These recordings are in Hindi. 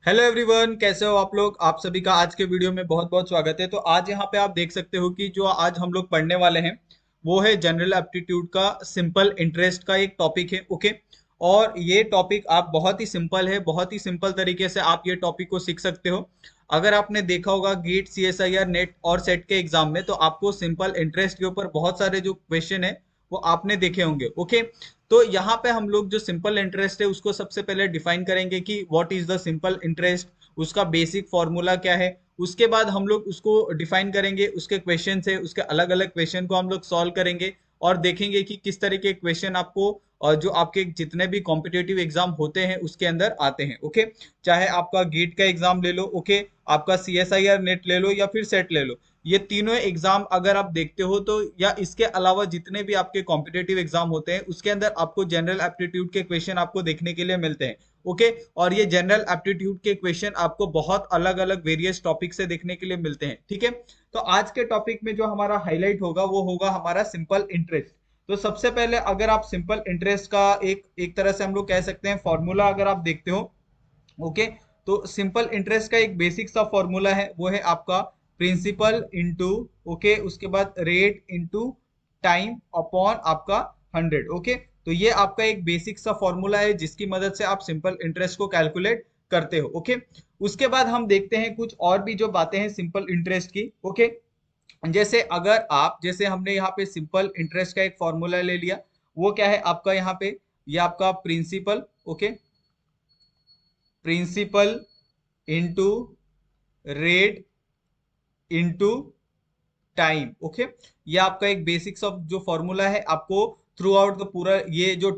हेलो एवरीवन, कैसे हो आप लोग। आप सभी का आज के वीडियो में बहुत बहुत स्वागत है। तो आज यहाँ पे आप देख सकते हो कि जो आज हम लोग पढ़ने वाले हैं वो है जनरल एप्टीट्यूड का सिंपल इंटरेस्ट का एक टॉपिक है। ओके। और ये टॉपिक आप बहुत ही सिंपल है, बहुत ही सिंपल तरीके से आप ये टॉपिक को सीख सकते हो। अगर आपने देखा होगा गेट, सीएसआईआर, नेट और सेट के एग्जाम में, तो आपको सिंपल इंटरेस्ट के ऊपर बहुत सारे जो क्वेश्चन है वो आपने देखे होंगे। ओके। तो यहाँ पे हम लोग जो सिंपल इंटरेस्ट है उसको सबसे पहले डिफाइन करेंगे कि what is the simple interest, उसका बेसिक फॉर्मूला क्या है। उसके बाद हम लोग उसको डिफाइन करेंगे, उसके क्वेश्चन है, उसके अलग अलग क्वेश्चन को हम लोग सॉल्व करेंगे और देखेंगे कि किस तरह के क्वेश्चन आपको और जो आपके जितने भी कॉम्पिटेटिव एग्जाम होते हैं उसके अंदर आते हैं। ओके। चाहे आपका गेट का एग्जाम ले लो, ओके, आपका सीएसआईआर नेट ले लो या फिर सेट ले लो, ये तीनों एग्जाम अगर आप देखते हो तो, या इसके अलावा जितने भी आपके कॉम्पिटेटिव एग्जाम होते हैं उसके अंदर आपको जनरल एप्टीट्यूड के क्वेश्चन आपको देखने के लिए मिलते हैं। ओके। और ये जनरल एप्टीट्यूड के क्वेश्चन आपको बहुत अलग अलग वेरियस टॉपिक से देखने के लिए मिलते हैं। ठीक है। तो आज के टॉपिक में जो हमारा हाईलाइट होगा वो होगा हमारा सिंपल इंटरेस्ट। तो सबसे पहले अगर आप सिंपल इंटरेस्ट का एक एक तरह से हम लोग कह सकते हैं फॉर्मूला अगर आप देखते हो, ओके, तो सिंपल इंटरेस्ट का एक बेसिक सा फॉर्मूला है, वो है आपका प्रिंसिपल इंटू, ओके, उसके बाद रेट इंटू टाइम अपॉन आपका 100। ओके। तो ये आपका एक बेसिक सा फॉर्मूला है जिसकी मदद से आप सिंपल इंटरेस्ट को कैलकुलेट करते हो। ओके। उसके बाद हम देखते हैं कुछ और भी जो बातें हैं सिंपल इंटरेस्ट की। ओके। जैसे अगर आप, जैसे हमने यहाँ पे सिंपल इंटरेस्ट का एक फॉर्मूला ले लिया, वो क्या है आपका यहाँ पे, ये आपका principal, okay, principal into rate into time. Okay. ये आपका एक बेसिक्स ऑफ जो फॉर्मूला है, आपको थ्रू आउट द पूरा ये जो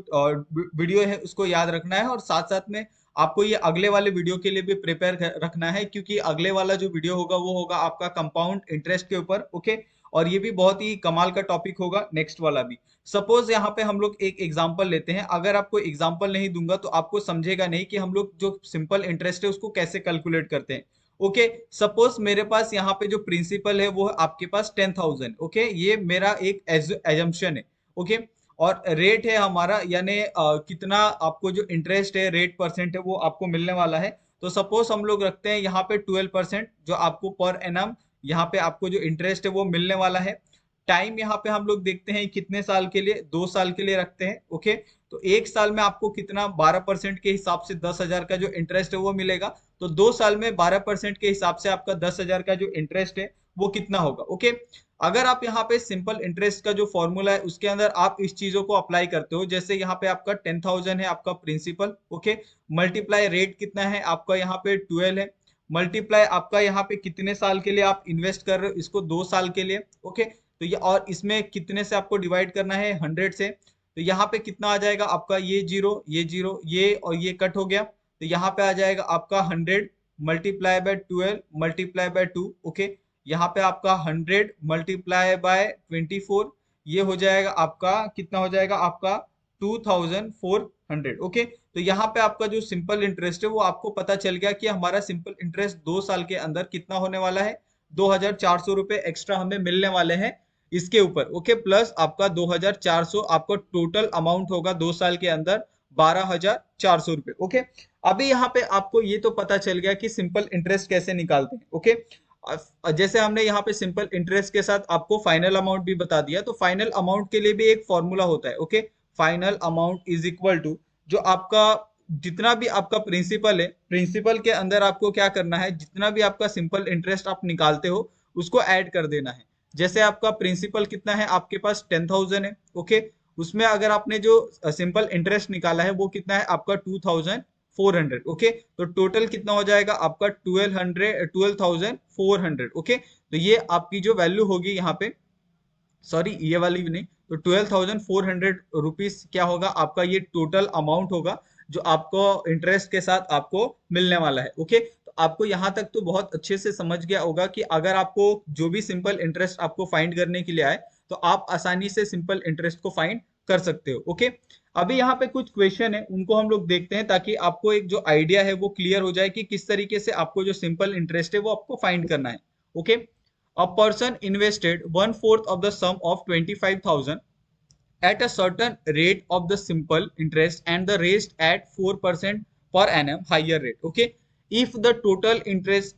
वीडियो है उसको याद रखना है और साथ साथ में आपको ये अगले वाले वीडियो के लिए भी प्रिपेयर रखना है, क्योंकि अगले वाला जो वीडियो होगा वो होगा आपका कंपाउंड इंटरेस्ट के ऊपर। ओके। और ये भी बहुत ही कमाल का टॉपिक होगा नेक्स्ट वाला भी। सपोज यहाँ पे हम लोग एक एग्जांपल लेते हैं, अगर आपको एग्जांपल नहीं दूंगा तो आपको समझेगा नहीं कि हम लोग जो सिंपल इंटरेस्ट है उसको कैसे कैलकुलेट करते हैं। ओके। सपोज मेरे पास यहाँ पे जो प्रिंसिपल है वो है आपके पास 10,000। ओके, ये मेरा एक एजम्पशन है। ओके। और रेट है हमारा, यानी कितना आपको जो इंटरेस्ट है, रेट परसेंट है, वो आपको मिलने वाला है। तो सपोज हम लोग रखते हैं यहाँ पे 12% जो आपको पर एनम यहाँ पे आपको जो इंटरेस्ट है वो मिलने वाला है। टाइम यहाँ पे हम लोग देखते हैं कितने साल के लिए, 2 साल के लिए रखते हैं। ओके। तो एक साल में आपको कितना, 12% के हिसाब से 10,000 का जो इंटरेस्ट है वो मिलेगा। तो 2 साल में 12% के हिसाब से आपका 10,000 का जो इंटरेस्ट है वो कितना होगा। ओके। अगर आप यहाँ पे सिंपल इंटरेस्ट का जो फॉर्मूला है उसके अंदर आप इस चीजों को अप्लाई करते हो, जैसे यहाँ पे आपका 10,000 है आपका प्रिंसिपल, ओके, मल्टीप्लाई रेट कितना है आपका यहाँ पे 12 है, मल्टीप्लाई आपका यहाँ पे कितने साल के लिए आप इन्वेस्ट कर रहे हो, इसको 2 साल के लिए। ओके। तो ये, और इसमें कितने से आपको डिवाइड करना है, 100 से। तो यहाँ पे कितना आ जाएगा आपका, ये जीरो, ये जीरो, ये और ये कट हो गया, तो यहाँ पे आ जाएगा आपका 100 multiply by 12 multiply by 2। Okay. यहाँ पे आपका 100 मल्टीप्लाई बाय 24, ये हो जाएगा आपका, कितना हो जाएगा आपका 2,400। ओके। तो यहाँ पे आपका जो सिंपल इंटरेस्ट है वो आपको पता चल गया कि हमारा सिंपल इंटरेस्ट 2 साल के अंदर कितना होने वाला है, 2,400 रुपए एक्स्ट्रा हमें मिलने वाले हैं इसके ऊपर। ओके। प्लस आपका 2,400 आपको टोटल अमाउंट होगा 2 साल के अंदर 12,400 रुपए। ओके। अभी यहाँ पे आपको ये तो पता चल गया कि सिंपल इंटरेस्ट कैसे निकालते हैं। ओके। जैसे हमने यहाँ पे सिंपल इंटरेस्ट के साथ आपको फाइनल अमाउंट भी बता दिया, तो फाइनल अमाउंट के लिए भी एक फॉर्मूला होता है। Okay. Final amount is equal to, जो आपका जितना भी आपका प्रिंसिपल है, प्रिंसिपल के अंदर आपको क्या करना है, जितना भी आपका सिंपल इंटरेस्ट आप निकालते हो उसको ऐड कर देना है। जैसे आपका प्रिंसिपल कितना है आपके पास 10,000 है। ओके। उसमें अगर आपने जो सिंपल इंटरेस्ट निकाला है वो कितना है आपका 2,400। ओके। तो टोटल कितना हो जाएगा आपका 12,400। ओके। तो ये आपकी जो वैल्यू होगी यहाँ पे, सॉरी ये वाली भी नहीं, तो 12,400 रुपीज क्या होगा आपका, ये टोटल अमाउंट होगा जो आपको इंटरेस्ट के साथ आपको मिलने वाला है। ओके। तो आपको यहाँ तक तो बहुत अच्छे से समझ गया होगा कि अगर आपको जो भी सिंपल इंटरेस्ट आपको फाइंड करने के लिए आए तो आप आसानी से सिंपल इंटरेस्ट को फाइंड कर सकते हो। ओके। अभी यहाँ पे कुछ क्वेश्चन है उनको हम लोग देखते हैं ताकि आपको एक जो आइडिया है वो क्लियर हो जाए कि किस तरीके से आपको जो सिंपल इंटरेस्ट है वो आपको फाइंड करना है। Okay. A person invested one fourth of the sum of 25,000 at a certain rate of the simple interest and the rest at 4% per annum higher rate. Okay. If the total interest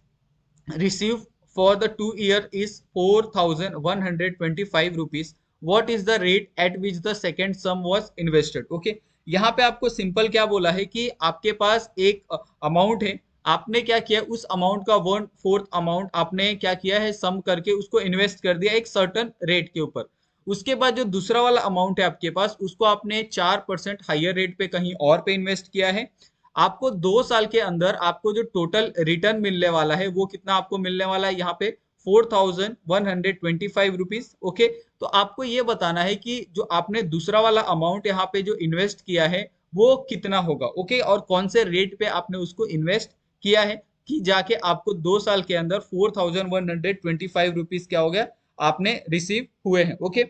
received for the 2 year is 4125 rupees, what is the rate at which the second sum was invested? Okay, यहाँ पे आपको सिंपल क्या बोला है कि आपके पास एक अमाउंट है, आपने क्या किया, उस अमाउंट का 1/4 अमाउंट आपने क्या किया है, सम करके उसको इन्वेस्ट कर दिया एक सर्टन रेट के ऊपर। उसके बाद जो दूसरा वाला अमाउंट है आपके पास, उसको आपने 4% हाइयर रेट पे कहीं और पे इन्वेस्ट किया है। आपको 2 साल के अंदर आपको जो टोटल रिटर्न मिलने वाला है वो कितना आपको मिलने वाला है, यहाँ पे 4125 रुपीज। ओके, तो आपको ये बताना है कि जो आपने दूसरा वाला अमाउंट यहाँ पे जो इन्वेस्ट किया है वो कितना होगा। ओके, और कौन से रेट पे आपने उसको इन्वेस्ट किया है कि जाके आपको 2 साल के अंदर 4125 रुपीज क्या हो गया, आपने रिसीव हुए हैं। ओके,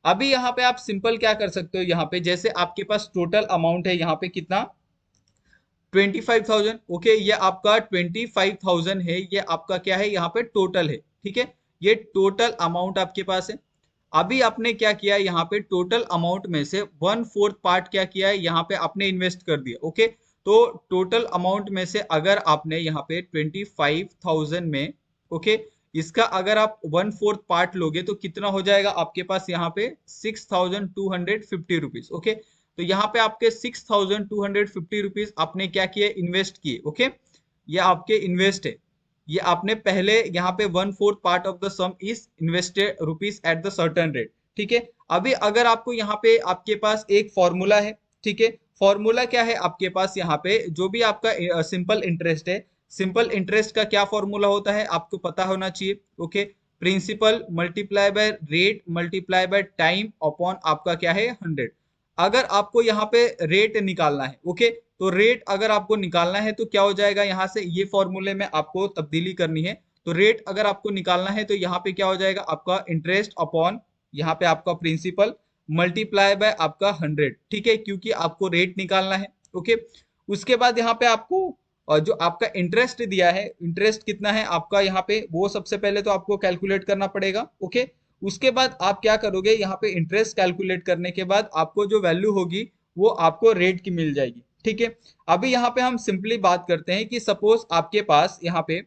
अभी यहाँ पे आप सिंपल क्या कर सकते हो, यहाँ पे जैसे आपके पास टोटल अमाउंट है यहाँ पे कितना, 25,000। ओके, ये आपका 25,000 है, ये आपका क्या है, यहाँ पे टोटल है। ठीक है, ये टोटल अमाउंट आपके पास है। अभी आपने क्या किया, यहाँ पे टोटल अमाउंट में से 1/4 पार्ट क्या किया है, यहाँ पे आपने इन्वेस्ट कर दिया। ओके, तो टोटल अमाउंट में से अगर आपने यहाँ पे 25,000 में, ओके, इसका अगर आप 1/4 पार्ट लोगे तो कितना हो जाएगा आपके पास, यहाँ पे 6,250 रुपीज। ओके, तो यहाँ पे आपके 6,250 रुपीज आपने क्या किए, इन्वेस्ट किए। ओके, ये आपके इन्वेस्ट है, ये आपने पहले यहाँ पे 1/4 part of the some is invested rupees at the certain rate. ठीक है, अभी अगर आपको यहाँ पे आपके पास एक फॉर्मूला है, ठीक है, फॉर्मूला क्या है आपके पास, यहाँ पे जो भी आपका सिंपल इंटरेस्ट है, सिंपल इंटरेस्ट का क्या फॉर्मूला होता है आपको पता होना चाहिए। Okay, principal multiply by rate multiply by time upon आपका क्या है 100। अगर आपको यहाँ पे रेट निकालना है, ओके, तो रेट अगर आपको निकालना है तो क्या हो जाएगा, यहाँ से ये फॉर्मूले में आपको तब्दीली करनी है। तो रेट अगर आपको निकालना है तो यहाँ पे क्या हो जाएगा, आपका इंटरेस्ट अपॉन यहाँ पे आपका प्रिंसिपल मल्टीप्लाई बाय आपका 100। ठीक है, क्योंकि आपको रेट निकालना है। ओके, उसके बाद यहाँ पे आपको जो आपका इंटरेस्ट दिया है, इंटरेस्ट कितना है आपका यहाँ पे, वो सबसे पहले तो आपको कैलकुलेट करना पड़ेगा। ओके, उसके बाद आप क्या करोगे, यहाँ पे इंटरेस्ट कैलकुलेट करने के बाद आपको जो वैल्यू होगी वो आपको रेट की मिल जाएगी। ठीक है, अभी यहाँ पे हम सिंपली बात करते हैं कि सपोज आपके पास यहाँ पे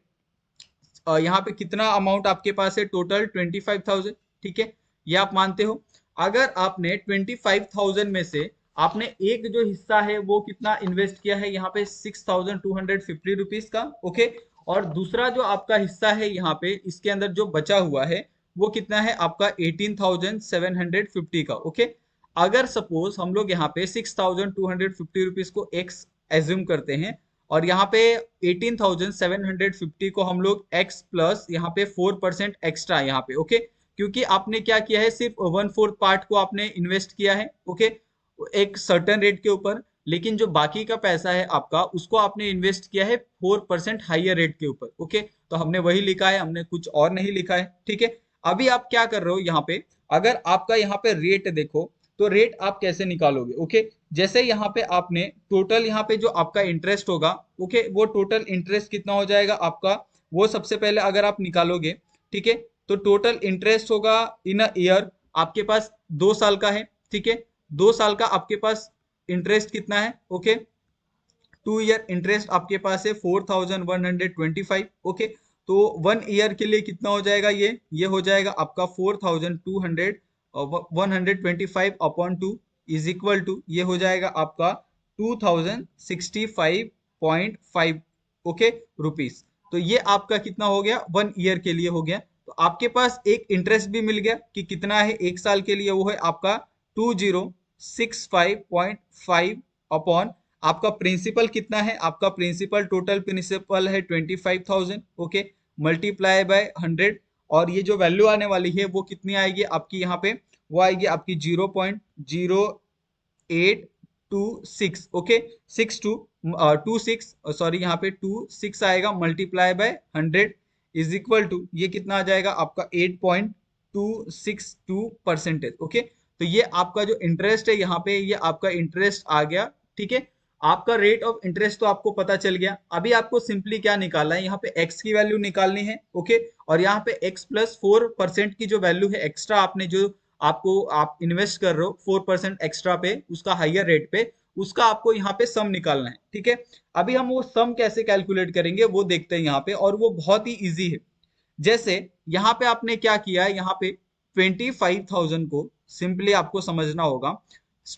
कितना अमाउंट आपके पास है, टोटल 25,000। ठीक है, ये आप मानते हो। अगर आपने 25,000 में से आपने एक जो हिस्सा है वो कितना इन्वेस्ट किया है, यहाँ पे 6,250 रुपीज का। ओके, और दूसरा जो आपका हिस्सा है यहाँ पे इसके अंदर जो बचा हुआ है वो कितना है आपका 18,750 का। ओके, अगर सपोज हम लोग यहाँ पे 6,250 रुपीज को एक्स एज्यूम करते हैं और यहाँ पे 18,750 को हम लोग एक्स प्लस यहाँ पे 4% एक्स्ट्रा यहाँ पे। ओके, क्योंकि आपने क्या किया है, सिर्फ 1/4 पार्ट को आपने इन्वेस्ट किया है। ओके, एक सर्टन रेट के ऊपर, लेकिन जो बाकी का पैसा है आपका उसको आपने इन्वेस्ट किया है 4% हाइयर रेट के ऊपर। ओके, तो हमने वही लिखा है, हमने कुछ और नहीं लिखा है। ठीक है, अभी आप क्या कर रहे हो यहाँ पे, अगर आपका यहाँ पे रेट देखो तो रेट आप कैसे निकालोगे। ओके, जैसे यहाँ पे आपने टोटल यहाँ पे जो आपका इंटरेस्ट होगा, ओके, वो टोटल इंटरेस्ट कितना हो जाएगा आपका, वो सबसे पहले अगर आप निकालोगे। ठीक है, तो टोटल इंटरेस्ट होगा इन अ ईयर, आपके पास 2 साल का है। ठीक है, 2 साल का आपके पास इंटरेस्ट कितना है, ओके, 2 ईयर इंटरेस्ट आपके पास है 4125। ओके, तो 1 ईयर के लिए कितना हो जाएगा, ये हो जाएगा आपका 4,200 125 अपॉन 2 इज इक्वल टू, ये हो जाएगा आपका 2,065.5 ओके रुपीज। तो ये आपका कितना हो गया, 1 ईयर के लिए हो गया। तो आपके पास एक इंटरेस्ट भी मिल गया कि कितना है 1 साल के लिए, वो है आपका 2,065.5 अपॉन आपका प्रिंसिपल कितना है, आपका प्रिंसिपल टोटल प्रिंसिपल है 25,000। ओके, मल्टीप्लाई बाय 100, और ये जो वैल्यू आने वाली है वो कितनी आएगी आपकी, यहाँ पे वो आएगी आपकी 0.0826। ओके, 6,226 सॉरी, यहाँ पे 26 आएगा, multiply by 100 is equal to, ये कितना आ जाएगा आपका 8.262%। ओके, तो ये आपका जो इंटरेस्ट है यहाँ पे, ये आपका इंटरेस्ट आ गया। ठीक है, आपका रेट ऑफ इंटरेस्ट तो आपको पता चल गया। अभी आपको सिंपली क्या निकालना है, यहाँ पे एक्स की वैल्यू निकालनी है। ओके, और यहाँ पे एक्स प्लस 4% की जो वैल्यू है एक्स्ट्रा आपने जो आपको आप इन्वेस्ट कर रहे हो 4% एक्स्ट्रा पे, उसका हायर रेट पे, उसका आपको यहाँ पे सम निकालना है, ठीक है। अभी हम वो सम कैसे कैलकुलेट करेंगे वो देखते हैं यहाँ पे, और वो बहुत ही इजी है। जैसे यहाँ पे आपने क्या किया है, यहाँ पे 25,000 को सिंपली आपको समझना होगा।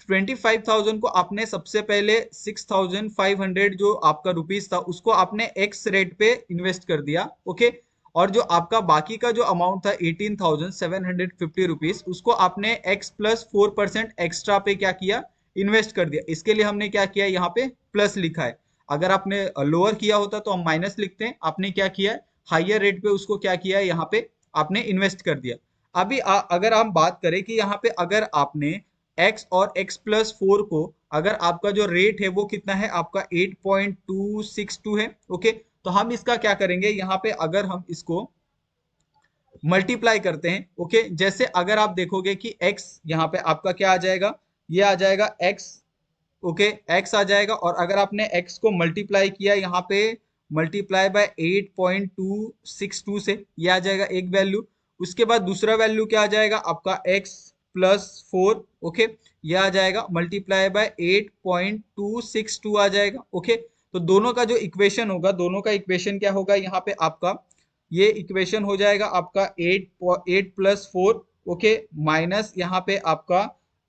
25,000 को आपने सबसे पहले 6,500 जो आपका रुपीस था उसको आपने एक्स रेट पे इन्वेस्ट कर दिया, ओके। और जो आपका बाकी का जो अमाउंट था 18,750 रुपीज, उसको आपने एक्स प्लस 4% एक्स्ट्रा पे क्या किया, इन्वेस्ट कर दिया। इसके लिए हमने क्या किया, यहाँ पे प्लस लिखा है। अगर आपने लोअर किया होता तो हम माइनस लिखते हैं, आपने क्या किया, हायर रेट पे उसको क्या किया है, यहाँ पे आपने इन्वेस्ट कर दिया। अभी अगर हम बात करें कि यहाँ पे अगर आपने x और x प्लस 4 को, अगर आपका जो रेट है वो कितना है, आपका 8.262 है, ओके। तो हम इसका क्या करेंगे, यहाँ पे अगर हम इसको मल्टीप्लाई करते हैं, ओके। जैसे अगर आप देखोगे कि x यहाँ पे आपका क्या आ जाएगा, ये आ जाएगा x, ओके, x आ जाएगा। और अगर आपने x को मल्टीप्लाई किया यहाँ पे, मल्टीप्लाई बाय 8.262 से, ये आ जाएगा एक वैल्यू। उसके बाद दूसरा वैल्यू क्या आ जाएगा आपका, x प्लस 4, ओके, ये आ जाएगा मल्टीप्लाई बाय 8.262 आ जाएगा, ओके। तो दोनों का जो इक्वेशन होगा, दोनों का इक्वेशन क्या होगा यहाँ पे आपका, ये इक्वेशन हो जाएगा आपका 8 प्लस 4, ओके, माइनस यहाँ पे आपका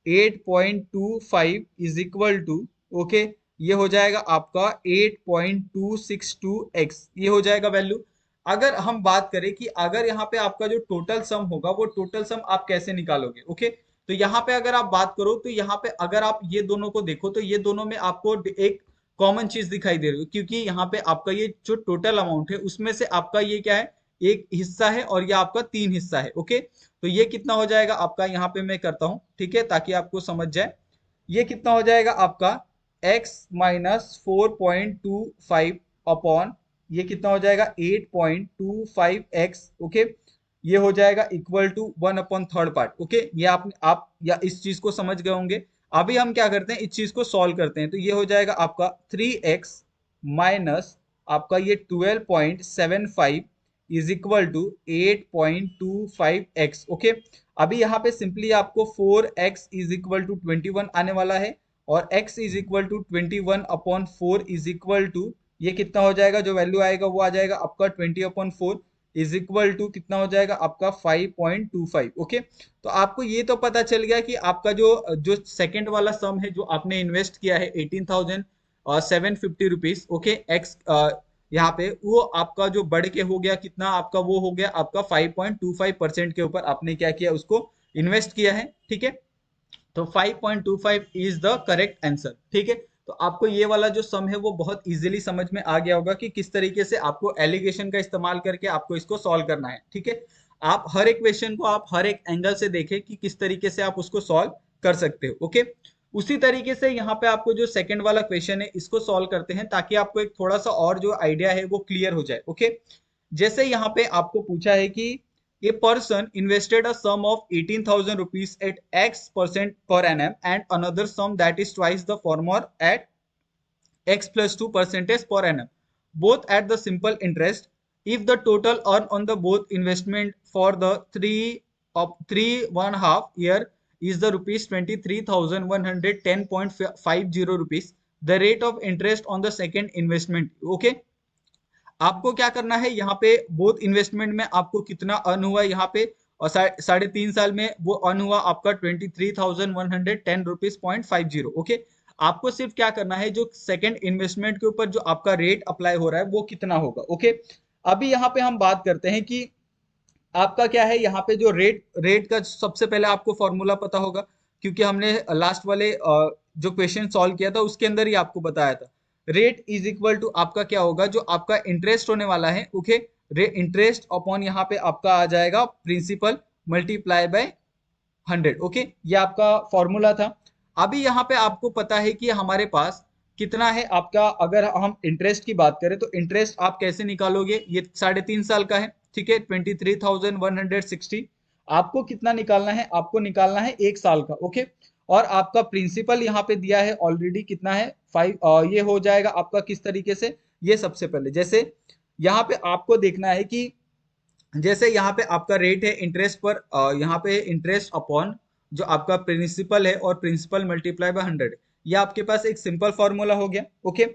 8.25 इज इक्वल टू, ओके, ये हो जाएगा आपका 8.262x, ये हो जाएगा वैल्यू। अगर हम बात करें कि अगर यहाँ पे आपका जो टोटल सम होगा, वो टोटल सम आप कैसे निकालोगे, ओके। तो यहाँ पे अगर आप बात करो तो यहाँ पे अगर आप ये दोनों को देखो तो ये दोनों में आपको एक कॉमन चीज दिखाई दे रही है, क्योंकि यहाँ पे आपका ये जो टोटल अमाउंट है उसमें से आपका ये क्या है, एक हिस्सा है, और ये आपका 3 हिस्सा है, ओके। तो ये कितना हो जाएगा आपका, यहाँ पे मैं करता हूँ, ठीक है, ताकि आपको समझ जाए। ये कितना हो जाएगा आपका x माइनस 4.25 अपॉन, ये कितना हो जाएगा 8.25x, ओके। ये हो जाएगा इक्वल टू 1/3 ओके। ये आप या इस चीज को समझ गए होंगे। अभी हम क्या करते हैं, इस चीज को सॉल्व करते हैं। तो ये हो जाएगा आपका 3x माइनस आपका ये 12.75 is equal to 8.25x, okay. अभी यहाँ पे सिंपली आपको 4x इज इक्वल टू 21 आने वाला है, और x is equal to 21/4 is equal to, ये कितना हो जाएगा, जो वैल्यू आएगा वो आ जाएगा आपका 20/4 इज इक्वल टू कितना हो जाएगा आपका 5.25, ओके। तो आपको ये तो पता चल गया कि आपका जो जो सेकंड वाला सम है, जो आपने इन्वेस्ट किया है 18,750 रुपीज, ओके, एक्स यहाँ पे, वो आपका जो बढ़ के हो गया कितना आपका, वो हो गया आपका 5.25% के ऊपर आपने क्या किया, उसको इन्वेस्ट किया है, ठीक है। तो 5.25 इज द करेक्ट आंसर, ठीक है। तो आपको ये वाला जो सम है वो बहुत इजीली समझ में आ गया होगा कि किस तरीके से आपको एलिगेशन का इस्तेमाल करके आपको इसको सॉल्व करना है, ठीक है। आप हर एक क्वेश्चन को आप हर एक एंगल से देखें कि किस तरीके से आप उसको सॉल्व कर सकते हो, ओके। उसी तरीके से यहाँ पे आपको जो सेकंड वाला क्वेश्चन है इसको सॉल्व करते हैं, ताकि आपको एक थोड़ा सा और जो आइडिया है वो क्लियर हो जाए, ओके। जैसे यहाँ पे आपको पूछा है कि a person invested a sum of 18,000 rupees at x% per annum and another sum that is twice the former at x plus 2% per annum, both at the simple interest. If the total earned on the both investment for the 3.5 year is the rupees 23,110.50 rupees, the rate of interest on the second investment, okay। आपको क्या करना है, यहाँ पे बोथ इन्वेस्टमेंट में आपको कितना अर्न हुआ यहाँ पे, और 3.5 साल में वो अर्न हुआ आपका 23,110 रुपीज 50, ओके। आपको सिर्फ क्या करना है, जो सेकंड इन्वेस्टमेंट के ऊपर जो आपका रेट अप्लाई हो रहा है वो कितना होगा, ओके। अभी यहाँ पे हम बात करते हैं कि आपका क्या है, यहाँ पे जो रेट रेट का सबसे पहले आपको फॉर्मूला पता होगा, क्योंकि हमने लास्ट वाले जो क्वेश्चन सॉल्व किया था उसके अंदर ही आपको बताया था। रेट इज इक्वल टू आपका क्या होगा, जो आपका इंटरेस्ट होने वाला है, ओके, इंटरेस्ट अपॉन यहाँ पे आपका आ जाएगा प्रिंसिपल मल्टीप्लाई बाय 100, ओके। ये आपका फॉर्मूला था। अभी यहाँ पे आपको पता है कि हमारे पास कितना है आपका, अगर हम इंटरेस्ट की बात करें तो इंटरेस्ट आप कैसे निकालोगे, ये 3.5 साल का है, ठीक है, 23,160। आपको कितना निकालना है, आपको निकालना है 1 साल का, ओके। और आपका प्रिंसिपल यहाँ पे दिया है ऑलरेडी, कितना है 5, ये हो जाएगा आपका किस तरीके से, ये सबसे पहले जैसे यहाँ पे आपको देखना है कि जैसे यहाँ पे आपका रेट है इंटरेस्ट पर, यहाँ पे इंटरेस्ट अपॉन जो आपका प्रिंसिपल है और प्रिंसिपल मल्टीप्लाई बाय 100, ये आपके पास एक सिंपल फॉर्मूला हो गया। ओके,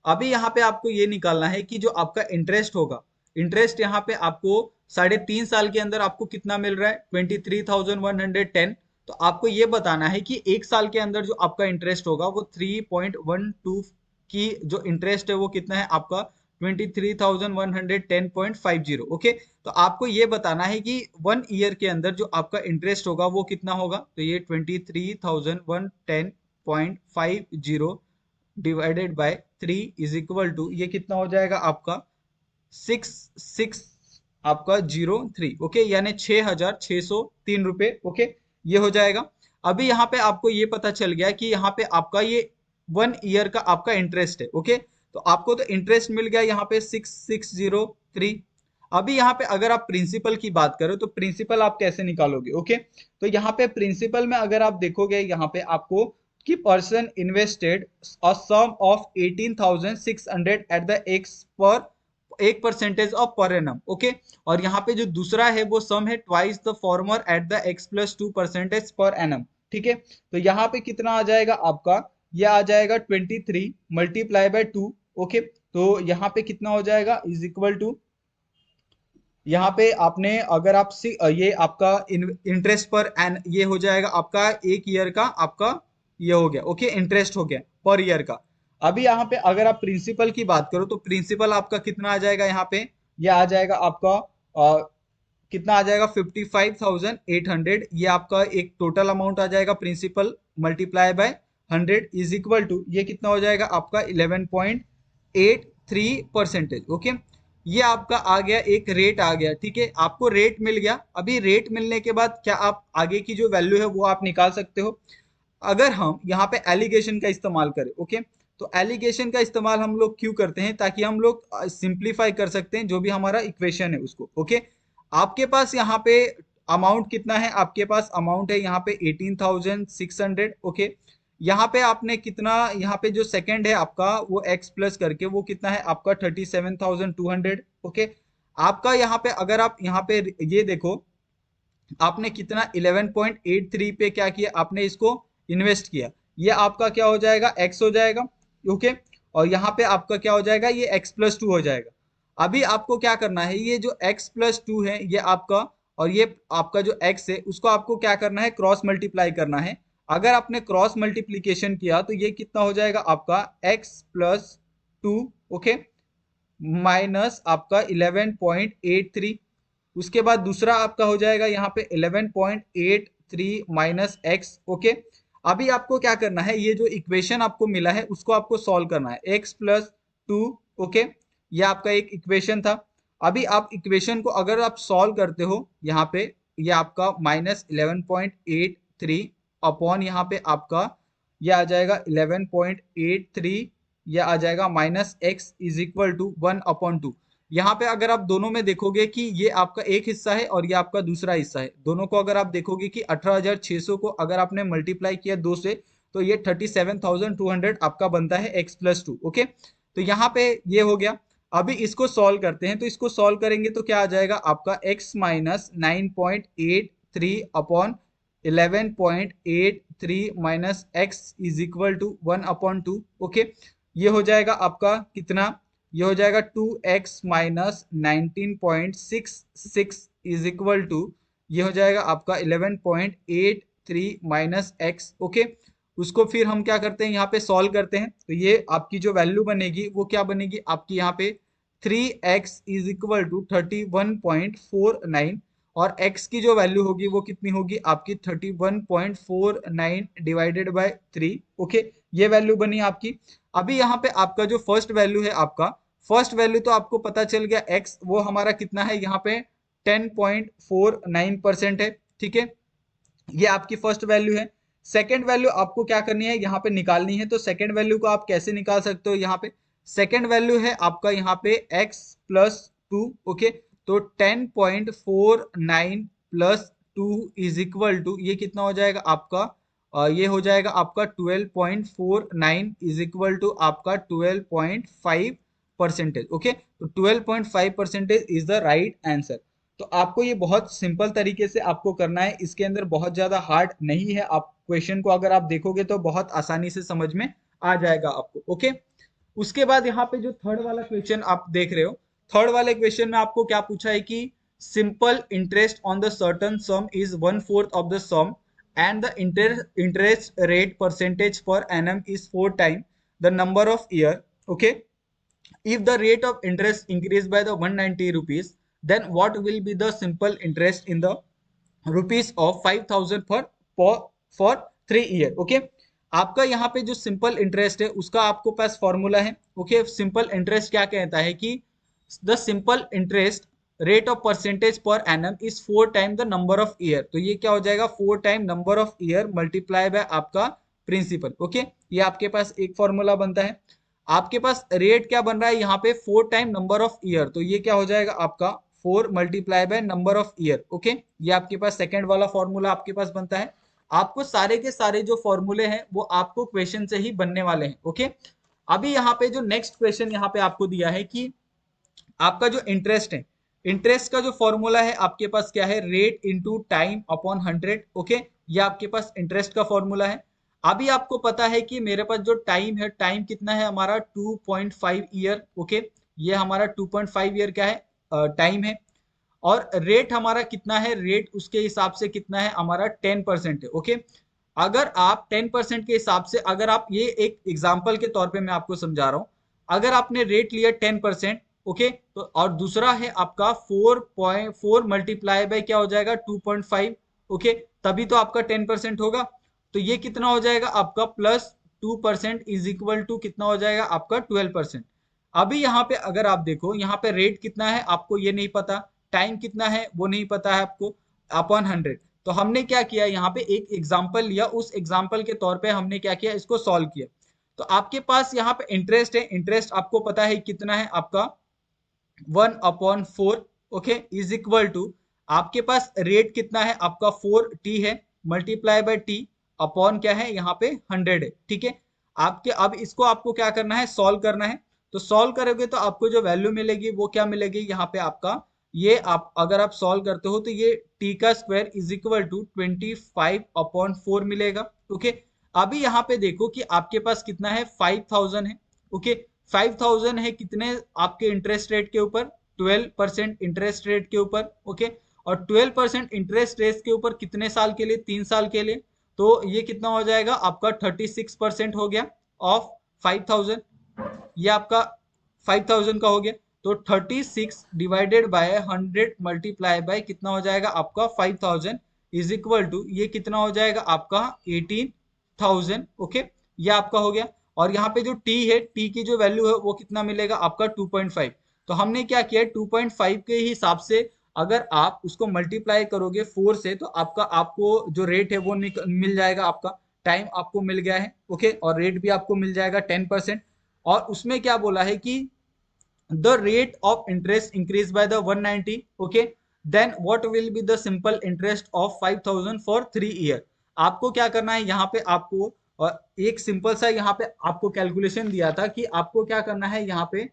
अभी यहाँ पे आपको ये निकालना है कि जो आपका इंटरेस्ट होगा, इंटरेस्ट यहाँ पे आपको 3.5 साल के अंदर आपको कितना मिल रहा है, 23,110। तो आपको ये बताना है कि एक साल के अंदर जो आपका इंटरेस्ट होगा वो 3.12 की जो इंटरेस्ट है वो कितना है आपका 23,110.50। ओके, तो आपको ये बताना है कि 1 ईयर के अंदर जो आपका इंटरेस्ट होगा वो कितना होगा। तो ये 23,110.50 divided by 3 is equal to, ये कितना हो जाएगा आपका 66 आपका 03। ओके, यानी 6,603 रुपए। ओके, ये हो जाएगा। अभी यहाँ पे आपको ये पता चल गया कि यहाँ पे आपका ये 1 ईयर का आपका इंटरेस्ट है। ओके, तो आपको तो इंटरेस्ट मिल गया यहाँ पे 6603। अभी यहाँ पे अगर आप प्रिंसिपल की बात करो तो प्रिंसिपल आप कैसे निकालोगे। ओके, तो यहाँ पे प्रिंसिपल में अगर आप देखोगे यहाँ पे आपको कि person invested a sum of 18,600 at the x per 1% of per annum. Okay, और यहाँ पे जो दूसरा है वो सम है twice the former eight the x plus 2% per annum. ठीक है, तो यहाँ पे कितना आ जाएगा आपका, ये आ जाएगा 23 मल्टीप्लाई बाय 2। ओके, तो यहाँ पे कितना हो जाएगा इज इक्वल टू, यहाँ पे आपने अगर आप ये आपका इंटरेस्ट पर एन ये हो जाएगा आपका 1 ईयर का आपका ये हो गया। ओके, इंटरेस्ट हो गया पर ईयर का। अभी यहाँ पे अगर आप प्रिंसिपल की बात करो तो प्रिंसिपल आपका कितना आ जाएगा, यहाँ पे ये आ जाएगा आपका कितना आ जाएगा 55,800। ये आपका एक टोटल अमाउंट आ जाएगा principal multiply by 100 is equal to, ये कितना हो जाएगा आपका 11.83%। ओके, ये आपका आ गया, एक रेट आ गया। ठीक है, आपको रेट मिल गया। अभी रेट मिलने के बाद क्या आप आगे की जो वैल्यू है वो आप निकाल सकते हो। अगर हम यहाँ पे एलिगेशन का इस्तेमाल करें। ओके, तो एलिगेशन का इस्तेमाल हम लोग क्यों करते हैं, ताकि हम लोग सिंप्लीफाई कर सकते हैं जो भी हमारा इक्वेशन है उसको। ओके, आपके पास यहाँ पे अमाउंट कितना है, आपके पास अमाउंट है यहाँ पे 18,600। ओके, यहाँ पे आपने कितना, यहाँ पे जो सेकंड है आपका वो x प्लस करके वो कितना है आपका 37,200। ओके, आपका यहाँ पे अगर आप यहाँ पे ये देखो, आपने कितना 11.83 पे क्या किया, आपने इसको इन्वेस्ट किया। ये आपका क्या हो जाएगा x हो जाएगा। ओके, और यहाँ पे आपका क्या हो जाएगा, ये x प्लस 2 हो जाएगा। अभी आपको क्या करना है, ये जो x प्लस 2 है ये आपका, और ये आपका जो x है उसको आपको क्या करना है, क्रॉस मल्टीप्लाई करना है। अगर आपने क्रॉस मल्टीप्लीकेशन किया तो ये कितना हो जाएगा आपका x प्लस 2। ओके, माइनस आपका 11.83। उसके बाद दूसरा आपका हो जाएगा यहाँ पे 11.83 माइनस एक्स। ओके, अभी आपको क्या करना है, ये जो इक्वेशन आपको मिला है उसको आपको सॉल्व करना है, एक्स प्लस 2। ओके, ये आपका एक इक्वेशन था। अभी आप इक्वेशन को अगर आप सॉल्व करते हो यहाँ पे, ये आपका माइनस 11.83 अपॉन यहाँ पे आपका ये आ जाएगा 11.83, यह आ जाएगा minus x is equal to 1/2। यहाँ पे अगर आप दोनों में देखोगे कि ये आपका एक हिस्सा है और ये आपका दूसरा हिस्सा है, दोनों को अगर आप देखोगे कि 18,600 को अगर आपने मल्टीप्लाई किया 2 से तो ये 37,200 आपका बनता है x प्लस 2। ओके, तो यहाँ पे ये हो गया। अभी इसको सॉल्व करते हैं, तो इसको सॉल्व करेंगे तो क्या आ जाएगा आपका x minus 9.83 upon 11.83 minus x is equal to 1/2। Okay, ये हो जाएगा आपका कितना, ये हो जाएगा 2x minus 19.66 is equal to, ये हो जाएगा आपका 11.83 माइनस एक्स। ओके, उसको फिर हम क्या करते हैं, यहाँ पे सॉल्व करते हैं, तो ये आपकी जो वैल्यू बनेगी वो क्या बनेगी आपकी, यहाँ पे 3x इज इक्वल टू 31.49, और x की जो वैल्यू होगी वो कितनी होगी आपकी 31.49 डिवाइडेड बाय 3। ओके, ये वैल्यू बनी आपकी। अभी यहाँ पे आपका जो फर्स्ट वैल्यू है, आपका फर्स्ट वैल्यू तो आपको पता चल गया, x वो हमारा कितना है यहाँ पे 10.49% है। ठीक है, ये आपकी फर्स्ट वैल्यू है। सेकंड वैल्यू आपको क्या करनी है, यहाँ पे निकालनी है। तो सेकंड वैल्यू को आप कैसे निकाल सकते हो, यहाँ पे सेकंड वैल्यू है आपका यहाँ पे x प्लस 2। ओके, तो 10.49 प्लस 2 इज इक्वल टू, ये कितना हो जाएगा आपका, ये हो जाएगा आपका 12.49 इज इक्वल टू आपका 12.5%। ओके, तो 12.5% इज द राइट आंसर। तो आपको ये बहुत सिंपल तरीके से आपको करना है, इसके अंदर बहुत ज्यादा हार्ड नहीं है। आप क्वेश्चन को अगर आप देखोगे तो बहुत आसानी से समझ में आ जाएगा आपको। ओके, उसके बाद यहाँ पे जो थर्ड वाला क्वेश्चन आप देख रहे हो, थर्ड वाले क्वेश्चन में आपको क्या पूछा है कि simple interest on the certain sum is 1/4 of the sum and the interest rate percentage per annum is 4 time the number of year. Okay, if the rate of interest increase by the 190 rupees, then what will be the simple interest in the rupees of 5000 for 3 year। Okay, आपका यहाँ पे जो सिंपल इंटरेस्ट है उसका आपको पास फॉर्मूला है। ओके, सिंपल इंटरेस्ट क्या कहता है कि the simple interest rate of percentage per annum is 4 time the number of year. तो ये क्या हो जाएगा, 4 time number of year multiply by आपका प्रिंसिपल। ओके, ये आपके पास एक फॉर्मूला बनता है। आपके पास रेट क्या बन रहा है यहाँ पे, 4 टाइम नंबर ऑफ ईयर, तो ये क्या हो जाएगा आपका 4 multiply by number of year. Okay, ये आपके पास सेकंड वाला फॉर्मूला आपके पास बनता है। आपको सारे के सारे जो फॉर्मूले हैं वो आपको क्वेश्चन से ही बनने वाले हैं। ओके, अभी यहाँ पे जो नेक्स्ट क्वेश्चन यहाँ पे आपको दिया है कि आपका जो इंटरेस्ट है, इंटरेस्ट का जो फॉर्मूला है आपके पास क्या है, rate into time upon 100। Okay, ये आपके पास इंटरेस्ट का फॉर्मूला है। अभी आपको पता है कि मेरे पास जो टाइम है, टाइम कितना है हमारा 2.5 ईयर। ओके, ये हमारा 2.5 ईयर क्या है, टाइम है। और रेट हमारा कितना है, रेट उसके हिसाब से कितना है हमारा 10% है। ओके, अगर आप 10% के हिसाब से, अगर आप ये एक एग्जाम्पल के तौर पे मैं आपको समझा रहा हूं, अगर आपने रेट लिया 10%, ओके, तो और दूसरा है आपका 4.4 मल्टीप्लाई बाय क्या हो जाएगा 2.5। ओके, तभी तो आपका 10% होगा। तो ये कितना हो जाएगा आपका प्लस 2% इज इक्वल टू कितना हो जाएगा आपका 12%। अभी यहाँ पे अगर आप देखो, यहाँ पे रेट कितना है आपको ये नहीं पता, टाइम कितना है वो नहीं पता है आपको, अपॉन 100। तो हमने क्या किया, यहाँ पे एक एग्जाम्पल लिया, उस एग्जाम्पल के तौर पे हमने क्या किया, इसको सॉल्व किया। तो आपके पास यहाँ पे इंटरेस्ट है, इंटरेस्ट आपको पता है कितना है आपका 1/4। ओके, इज इक्वल टू आपके पास रेट कितना है आपका 4t है, मल्टीप्लाई बाय टी अपॉन क्या है यहाँ पे 100 है। ठीक है, आपके अब इसको आपको क्या करना है, सॉल्व करना है। तो सॉल्व करोगे तो आपको जो वैल्यू मिलेगी वो क्या मिलेगी यहाँ पे आपका, ये आप अगर आप सॉल्व करते हो तो ये t का स्क्वायर इज इक्वल टू 25/4 मिलेगा। ओके, अभी यहाँ पे देखो कि आपके पास कितना है 5000 है। ओके, 5000 है कितने आपके इंटरेस्ट रेट के ऊपर, 12% इंटरेस्ट रेट के ऊपर। ओके, और 12% इंटरेस्ट रेट के ऊपर कितने साल के लिए, 3 साल के लिए। तो ये कितना हो जाएगा आपका 36% हो गया ऑफ 5000, ये आपका 5000 का हो गया। तो 36 डिवाइडेड बाय 100 मल्टीप्लाई बाय कितना हो जाएगा आपका 5000 इज इक्वल टू ये कितना हो जाएगा आपका 18,000। ओके, ये आपका हो गया। और यहाँ पे जो t है, t की जो वैल्यू है वो कितना मिलेगा आपका 2.5। तो हमने क्या किया, 2.5 के हिसाब से अगर आप उसको मल्टीप्लाई करोगे 4 से तो आपका आपको जो रेट है वो मिल जाएगा, आपका टाइम आपको मिल गया है। ओके, और रेट भी आपको मिल जाएगा 10%। और उसमें क्या बोला है कि the rate of interest increased by the 190। okay, then what will be the simple interest of 5000 for 3 year। आपको क्या करना है यहाँ पे, आपको एक सिंपल सा यहाँ पे आपको कैलकुलेशन दिया था कि आपको क्या करना है यहाँ पे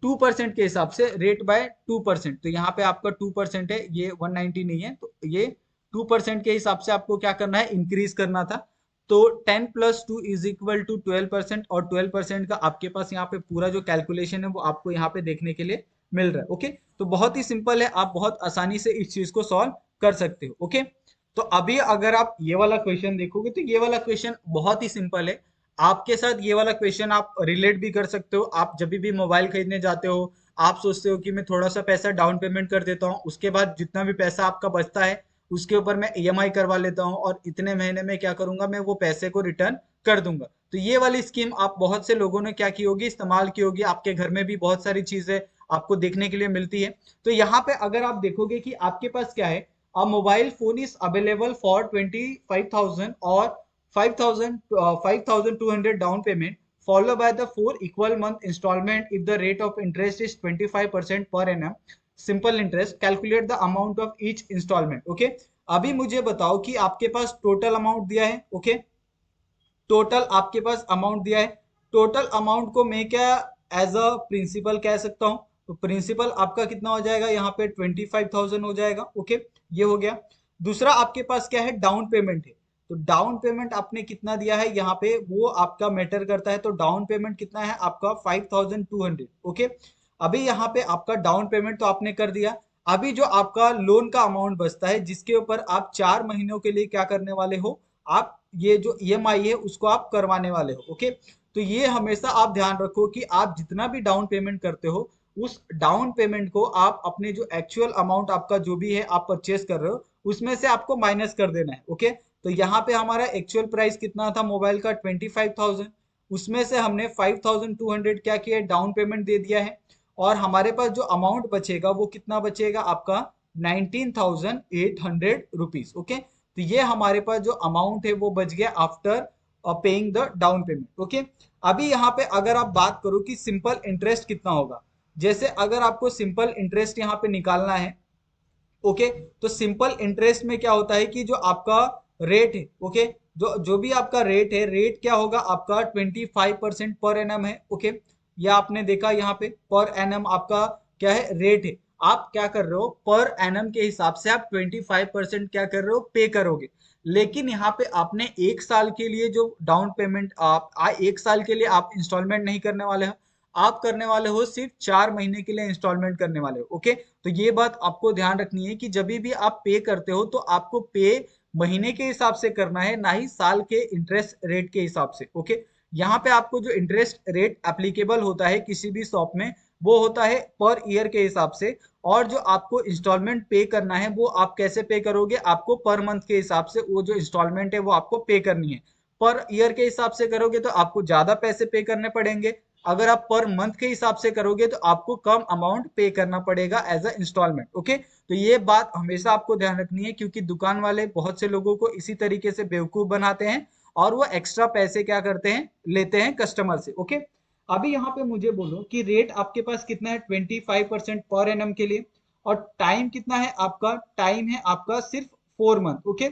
2% के हिसाब से रेट बाय 2%। तो यहाँ पे आपका 2% है, ये 190 नहीं है, तो ये 2% के हिसाब से आपको क्या करना है, इंक्रीज करना था। तो 10 प्लस 2 इज इक्वल टू 12%, और 12% का आपके पास यहाँ पे पूरा जो कैलकुलेशन है वो आपको यहाँ पे देखने के लिए मिल रहा है। ओके, तो बहुत ही सिंपल है, आप बहुत आसानी से इस चीज को सॉल्व कर सकते हो। ओके, तो अभी अगर आप ये वाला क्वेश्चन देखोगे तो ये वाला क्वेश्चन बहुत ही सिंपल है। आपके साथ ये वाला क्वेश्चन आप रिलेट भी कर सकते हो। आप जब भी मोबाइल खरीदने जाते हो, आप सोचते हो कि मैं थोड़ा सा पैसा डाउन पेमेंट कर देता हूँ, उसके बाद जितना भी पैसा आपका बचता है उसके ऊपर मैं ईएमआई करवा लेता हूँ, और इतने महीने में क्या करूंगा, मैं वो पैसे को रिटर्न कर दूंगा। तो ये वाली स्कीम आप बहुत से लोगों ने क्या की होगी, इस्तेमाल की होगी। आपके घर में भी बहुत सारी चीजें आपको देखने के लिए मिलती है। तो यहाँ पे अगर आप देखोगे कि आपके पास क्या है, a mobile phone is available for 25,000 or 5,200 down payment followed by the 4 equal month installment if the rate of interest is 25% per annum simple interest calculate the amount of each installment। Okay, अभी मुझे बताओ कि आपके पास टोटल अमाउंट दिया है। ओके, टोटल आपके पास अमाउंट दिया है, टोटल अमाउंट को मैं क्या एज अ प्रिंसिपल कह सकता हूँ, तो प्रिंसिपल आपका कितना हो जाएगा यहाँ पे 25,000 हो जाएगा। ओके, ये हो गया। दूसरा आपके पास क्या है, डाउन पेमेंट है। तो डाउन पेमेंट आपने कितना दिया है यहाँ पे वो आपका मैटर करता है। तो डाउन पेमेंट कितना है आपका 5,200। ओके, अभी यहाँ पे आपका डाउन पेमेंट तो आपने कर दिया। अभी जो आपका लोन का अमाउंट बचता है जिसके ऊपर आप 4 महीनों के लिए क्या करने वाले हो, आप ये जो ईएमआई है उसको आप करवाने वाले हो। ओके, तो ये हमेशा आप ध्यान रखो कि आप जितना भी डाउन पेमेंट करते हो उस डाउन पेमेंट को आप अपने जो एक्चुअल अमाउंट आपका जो भी है आप परचेस कर रहे हो उसमें से आपको माइनस कर देना है। ओके, तो यहाँ पे हमारा एक्चुअल प्राइस कितना था मोबाइल का 25,000, उसमें से हमने 5,200 क्या किया, डाउन पेमेंट दे दिया है। और हमारे पास जो अमाउंट बचेगा वो कितना बचेगा आपका 19,800 रुपीज। ओके, तो ये हमारे पास जो अमाउंट है वो बच गया after paying the down payment. Okay, अभी यहाँ पे अगर आप बात करो कि सिंपल इंटरेस्ट कितना होगा, जैसे अगर आपको सिंपल इंटरेस्ट यहाँ पे निकालना है। ओके, तो सिंपल इंटरेस्ट में क्या होता है कि जो आपका रेट है, ओके, जो जो भी आपका रेट है, रेट क्या होगा आपका 25% पर एनम है। ओके, या आपने देखा यहाँ पे पर एनम आपका क्या है, रेट है। आप क्या कर रहे हो, पर एनम के हिसाब से आप 25% क्या कर रहे हो, पे करोगे। लेकिन यहाँ पे आपने 1 साल के लिए जो डाउन पेमेंट आप 1 साल के लिए आप इंस्टॉलमेंट नहीं करने वाले हो, आप करने वाले हो सिर्फ 4 महीने के लिए इंस्टॉलमेंट करने वाले हो। ओके, तो ये बात आपको ध्यान रखनी है कि जब भी आप पे करते हो तो आपको पे महीने के हिसाब से करना है, ना ही साल के इंटरेस्ट रेट के हिसाब से। ओके, यहाँ पे आपको जो इंटरेस्ट रेट एप्लीकेबल होता है किसी भी शॉप में वो होता है पर ईयर के हिसाब से। और जो आपको इंस्टॉलमेंट पे करना है वो आप कैसे पे करोगे, आपको पर मंथ के हिसाब से वो जो इंस्टॉलमेंट है वो आपको पे करनी है। पर ईयर के हिसाब से करोगे तो आपको ज्यादा पैसे पे करने पड़ेंगे। अगर आप पर मंथ के हिसाब से करोगे तो आपको कम अमाउंट पे करना पड़ेगा एज अ इंस्टॉलमेंट। ओके, तो ये बात हमेशा आपको ध्यान रखनी है क्योंकि दुकान वाले बहुत से लोगों को इसी तरीके से बेवकूफ बनाते हैं और वो एक्स्ट्रा पैसे क्या करते हैं, लेते हैं कस्टमर से। ओके, अभी यहाँ पे मुझे बोलो कि रेट आपके पास कितना है 25% पर एनम के लिए, और टाइम कितना है आपका, टाइम है आपका सिर्फ 4 मंथ। ओके,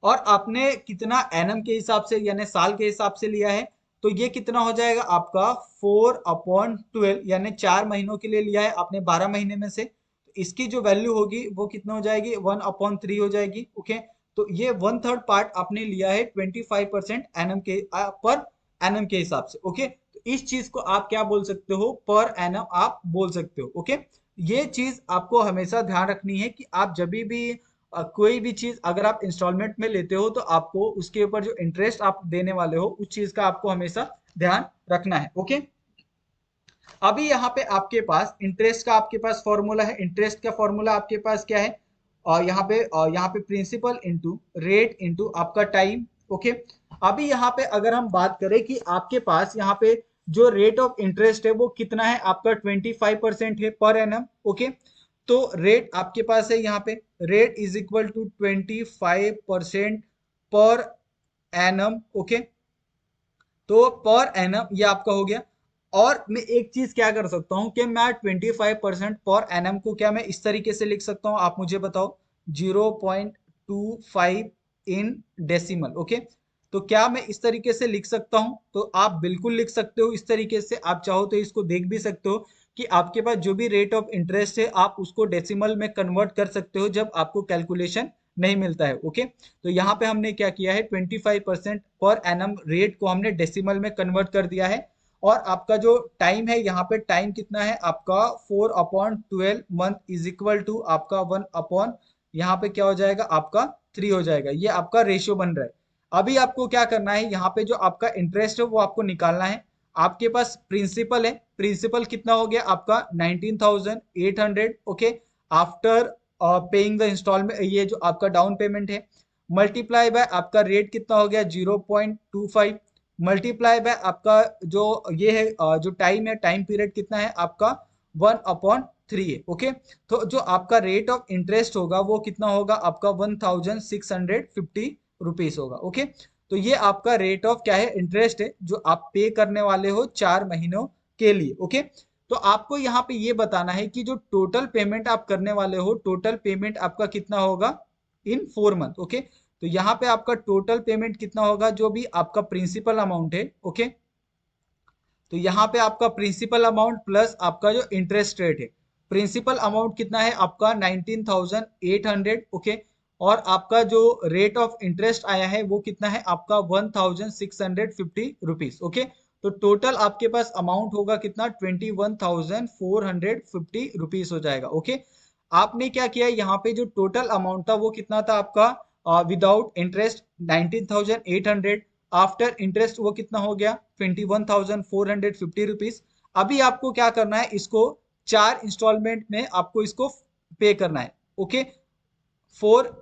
और आपने कितना एनम के हिसाब से यानी साल के हिसाब से लिया है, तो ये कितना हो जाएगा आपका 4/12 यानी 4 महीनों के लिए लिया है आपने 12 महीने में से। तो इसकी जो वैल्यू होगी वो कितना हो जाएगी 1/3 हो जाएगी। ओके, तो ये 1/3 पार्ट आपने लिया है 25% एनम के पर एनम के हिसाब से। ओके, तो इस चीज को आप क्या बोल सकते हो, पर एनम आप बोल सकते हो। ओके, ये चीज आपको हमेशा ध्यान रखनी है कि आप जब भी कोई भी चीज अगर आप इंस्टॉलमेंट में लेते हो तो आपको उसके ऊपर जो इंटरेस्ट आप देने वाले हो उस चीज का आपको हमेशा ध्यान रखना है। ओके, अभी यहाँ पे आपके पास इंटरेस्ट का आपके पास फॉर्मूला है। इंटरेस्ट का फॉर्मूला आपके पास क्या है, और यहाँ पे प्रिंसिपल इंटू रेट इंटू आपका टाइम। ओके, अभी यहाँ पे अगर हम बात करें कि आपके पास यहाँ पे जो रेट ऑफ इंटरेस्ट है वो कितना है आपका 25% है पर एनम। ओके, तो रेट आपके पास है यहाँ पे, rate is equal to 25% per annum. Okay, तो पर एनम ये आपका हो गया। और मैं एक चीज क्या कर सकता हूं कि मैं 25% पर एनम को क्या मैं इस तरीके से लिख सकता हूं, आप मुझे बताओ, 0.25 इन डेसिमल। ओके, तो क्या मैं इस तरीके से लिख सकता हूं, तो आप बिल्कुल लिख सकते हो इस तरीके से। आप चाहो तो इसको देख भी सकते हो कि आपके पास जो भी रेट ऑफ इंटरेस्ट है आप उसको डेसिमल में कन्वर्ट कर सकते हो जब आपको कैलकुलेशन नहीं मिलता है। ओके, तो यहाँ पे हमने क्या किया है 25% पर एनम रेट को हमने डेसिमल में कन्वर्ट कर दिया है। और आपका जो टाइम है यहाँ पे टाइम कितना है आपका 4/12 मंथ इज इक्वल टू आपका 1 यहाँ पे क्या हो जाएगा आपका 3 हो जाएगा। ये आपका रेशियो बन रहा है। अभी आपको क्या करना है, यहाँ पे जो आपका इंटरेस्ट है वो आपको निकालना है। आपके पास प्रिंसिपल है, प्रिंसिपल कितना हो गया आपका 19,800। Okay, after paying the instalment, ये जो आपका डाउन पेमेंट है, मल्टीप्लाई बाय आपका रेट कितना हो गया 0.25, मल्टीप्लाई बाय आपका जो ये है जो टाइम है, टाइम पीरियड कितना है आपका 1/3 है। ओके, तो जो आपका रेट ऑफ इंटरेस्ट होगा वो कितना होगा आपका 1,650 रुपीज होगा। ओके, तो ये आपका रेट ऑफ क्या है, इंटरेस्ट है जो आप पे करने वाले हो 4 महीनों के लिए। ओके, तो आपको यहाँ पे ये बताना है कि जो टोटल पेमेंट आप करने वाले हो, टोटल पेमेंट आपका कितना होगा इन 4 मंथ। ओके, तो यहाँ पे आपका टोटल पेमेंट कितना होगा जो भी आपका प्रिंसिपल अमाउंट है। ओके, तो यहाँ पे आपका प्रिंसिपल अमाउंट प्लस आपका जो इंटरेस्ट रेट है, प्रिंसिपल अमाउंट कितना है आपका 19,800, ओके, और आपका जो रेट ऑफ इंटरेस्ट आया है वो कितना है आपका 1,650 रुपीज, ओके। तो टोटल आपके पास अमाउंट होगा कितना 21,450 रुपीज हो जाएगा, ओके। आपने क्या किया, यहाँ पे जो टोटल अमाउंट था वो कितना था आपका विदाउट इंटरेस्ट 19,800, आफ्टर इंटरेस्ट वो कितना हो गया 21,450 रुपीज। अभी आपको क्या करना है, इसको 4 इंस्टॉलमेंट में आपको इसको पे करना है, ओके। 4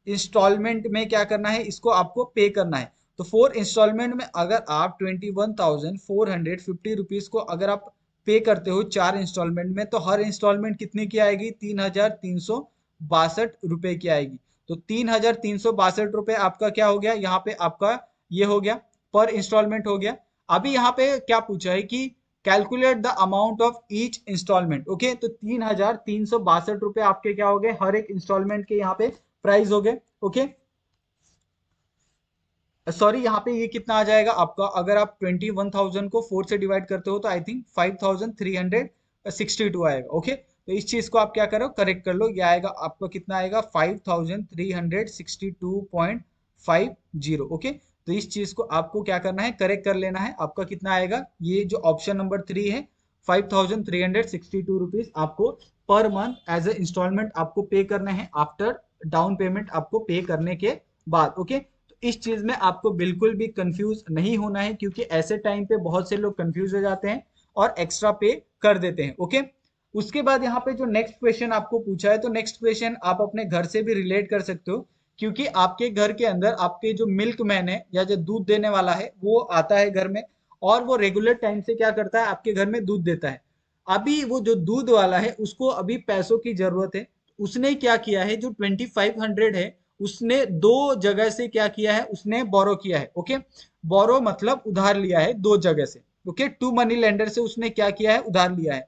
इंस्टॉलमेंट में क्या करना है, इसको आपको पे करना है। तो 4 इंस्टॉलमेंट में अगर आप 21,450 रुपीज को अगर आप पे करते हो 4 इंस्टॉलमेंट में, तो हर इंस्टॉलमेंट कितने की आएगी 3,362 रुपए की आएगी। तो 3,362 रुपए आपका क्या हो गया, यहाँ पे आपका ये हो गया पर इंस्टॉलमेंट हो गया। अभी यहाँ पे क्या पूछा है कि calculate the amount of each instalment, okay. तो 3,362 रुपए आपके क्या हो गए हर एक इंस्टॉलमेंट के यहाँ पे प्राइस हो गए, ओके। सॉरी, यहाँ पे ये कितना आ जाएगा आपका, अगर आप 21,000 को 4 से डिवाइड करते हो तो आई थिंक 5,362 आएगा, ओके। तो इस चीज को आप क्या करो, करेक्ट कर लो, ये आएगा आपका कितना आएगा 5,362.50, ओके। तो इस चीज को आपको क्या करना है, करेक्ट कर लेना है। आपका कितना आएगा, ये जो ऑप्शन नंबर 3 है 5,362 रुपीज आपको per month as a instalment आपको पे करने हैं आफ्टर डाउन पेमेंट आपको पे करने के बाद, ओके। इस चीज में आपको बिल्कुल भी कंफ्यूज नहीं होना है, क्योंकि ऐसे टाइम पे बहुत से लोग कंफ्यूज हो जाते हैं और एक्स्ट्रा पे कर देते हैं, ओके। उसके बाद यहाँ पे जो नेक्स्ट क्वेश्चन आपको पूछा है, तो नेक्स्ट क्वेश्चन आप अपने घर से भी रिलेट कर सकते हो, क्योंकि आपके घर के अंदर आपके जो मिल्क मैन है या जो दूध देने वाला है वो आता है घर में, और वो रेगुलर टाइम से क्या करता है आपके घर में दूध देता है। अभी वो जो दूध वाला है उसको अभी पैसों की जरूरत है। उसने क्या किया है, जो 2,500 है उसने दो जगह से क्या किया है, उसने बोरो किया है, ओके। बोरो मतलब उधार लिया है दो जगह से, ओके। टू मनी लेंडर से उसने क्या किया है, उधार लिया है।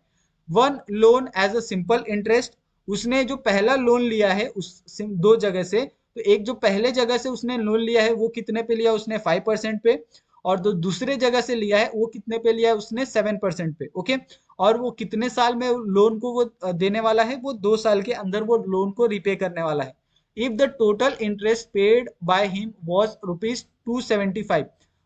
One loan as a simple interest, उसने जो पहला लोन लिया है उस दो जगह से, तो एक जो पहले जगह से उसने लोन लिया है वो कितने पे लिया, उसने 5% पे, और जो दूसरे जगह से लिया है वो कितने पे लिया है, उसने 7% पे, ओके। और वो कितने साल में लोन को वो देने वाला है, वो 2 साल के अंदर वो लोन को रिपे करने वाला है। If the total interest paid by him was ₹275,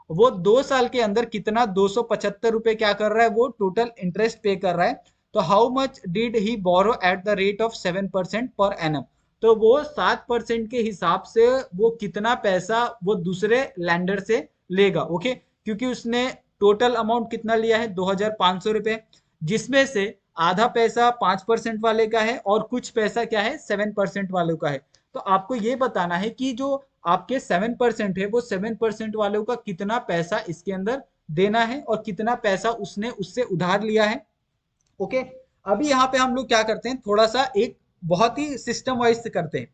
वो 2 साल के अंदर कितना 275 रुपए क्या कर रहा है, वो टोटल इंटरेस्ट पे कर रहा है। तो how much did he borrow at the rate of 7% per annum, तो वो 7% के हिसाब से वो कितना पैसा वो दूसरे लैंडर से लेगा, ओके। क्योंकि उसने टोटल अमाउंट कितना लिया है 2,500 रुपए, जिसमें से आधा पैसा 5% वाले का है और कुछ पैसा क्या है 7% वालों का है। तो आपको ये बताना है कि जो आपके 7% है वो 7% वालों का कितना पैसा इसके अंदर देना है और कितना पैसा उसने उससे उधार लिया है, ओके। अभी यहाँ पे हम लोग क्या करते हैं, थोड़ा सा एक बहुत ही सिस्टम वाइज से करते हैं।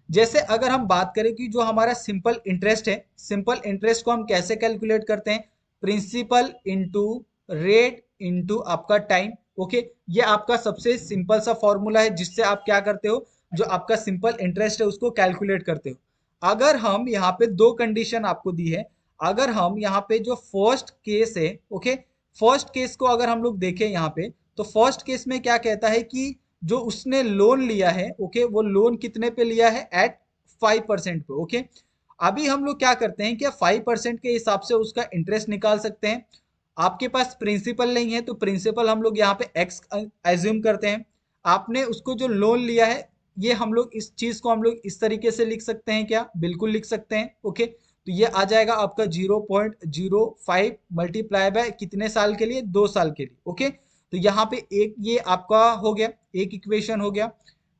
जैसे अगर हम बात करें कि जो हमारा सिंपल इंटरेस्ट है, सिंपल इंटरेस्ट को हम कैसे कैलकुलेट करते हैं, प्रिंसिपल इंटू रेट इंटू आपका टाइम, ओके। ये आपका सबसे सिंपल सा फॉर्मूला है जिससे आप क्या करते हो, जो आपका सिंपल इंटरेस्ट है उसको कैलकुलेट करते हो। अगर हम यहाँ पे दो कंडीशन आपको दी है, अगर हम यहाँ पे जो फर्स्ट केस है, ओके, फर्स्ट केस को अगर हम लोग देखें यहाँ पे, तो फर्स्ट केस में क्या कहता है कि जो उसने लोन लिया है, ओके, वो लोन कितने पे लिया है एट 5% पे, ओके। अभी हम लोग क्या करते हैं कि 5% के हिसाब से उसका इंटरेस्ट निकाल सकते हैं। आपके पास प्रिंसिपल नहीं है तो प्रिंसिपल हम लोग यहाँ पे एक्स एज्यूम करते हैं। आपने उसको जो लोन लिया है, ये हम लोग इस चीज को हम लोग इस तरीके से लिख सकते हैं क्या, बिल्कुल लिख सकते हैं, ओके। तो ये आ जाएगा आपका 0.05 मल्टीप्लाई बाय कितने साल के लिए, 2 साल के लिए, ओके। तो यहाँ पे एक ये आपका हो गया, एक इक्वेशन हो गया।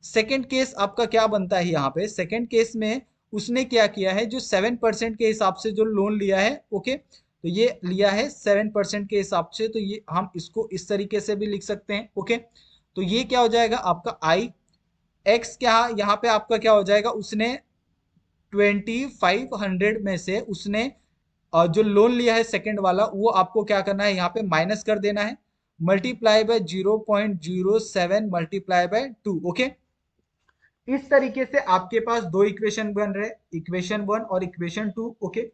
सेकंड केस आपका क्या बनता है, यहाँ पे सेकंड केस में उसने क्या किया है, जो 7% के हिसाब से जो लोन लिया है, ओके, तो ये लिया है 7% के हिसाब से, तो ये हम इसको इस तरीके से भी लिख सकते हैं, ओके। तो ये क्या हो जाएगा आपका आई एक्स, क्या यहाँ पे आपका क्या हो जाएगा, उसने 2,500 में से उसने जो लोन लिया है सेकंड वाला वो आपको क्या करना है, यहाँ पे माइनस कर देना है, multiply by 0.07 multiply by 2, okay. इस तरीके से आपके पास दो इक्वेशन बन रहे, इक्वेशन 1 और इक्वेशन 2, ओके।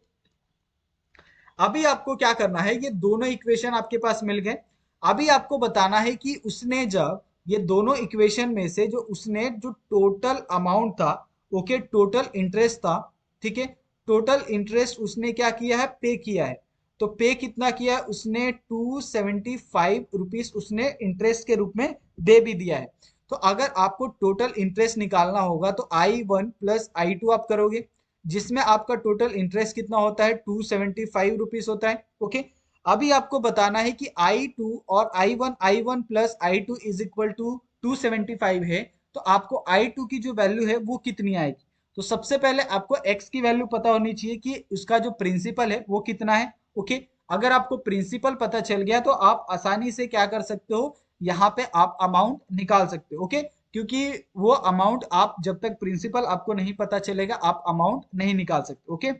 अभी आपको क्या करना है, ये दोनों इक्वेशन आपके पास मिल गए। अभी आपको बताना है कि उसने जब ये दोनों इक्वेशन में से जो उसने जो टोटल अमाउंट था, ओके, टोटल इंटरेस्ट था, ठीक है, टोटल इंटरेस्ट उसने क्या किया है, पे किया है। तो पे कितना किया है उसने, 275 रुपीज उसने इंटरेस्ट के रूप में दे भी दिया है। तो अगर आपको टोटल इंटरेस्ट निकालना होगा तो I1 प्लस I2 आप करोगे, जिसमें आपका टोटल इंटरेस्ट कितना होता है, 275 रुपीज होता है, ओके। अभी आपको बताना है कि I2 और I1 plus I2 is equal to 275 है, तो आपको I2 की जो वैल्यू है वो कितनी आएगी। तो सबसे पहले आपको x की वैल्यू पता होनी चाहिए कि उसका जो प्रिंसिपल है वो कितना है, ओके। अगर आपको प्रिंसिपल पता चल गया तो आप आसानी से क्या कर सकते हो, यहाँ पे आप अमाउंट निकाल सकते हो, ओके। क्योंकि वो अमाउंट आप जब तक प्रिंसिपल आपको नहीं पता चलेगा आप अमाउंट नहीं निकाल सकते, ओके।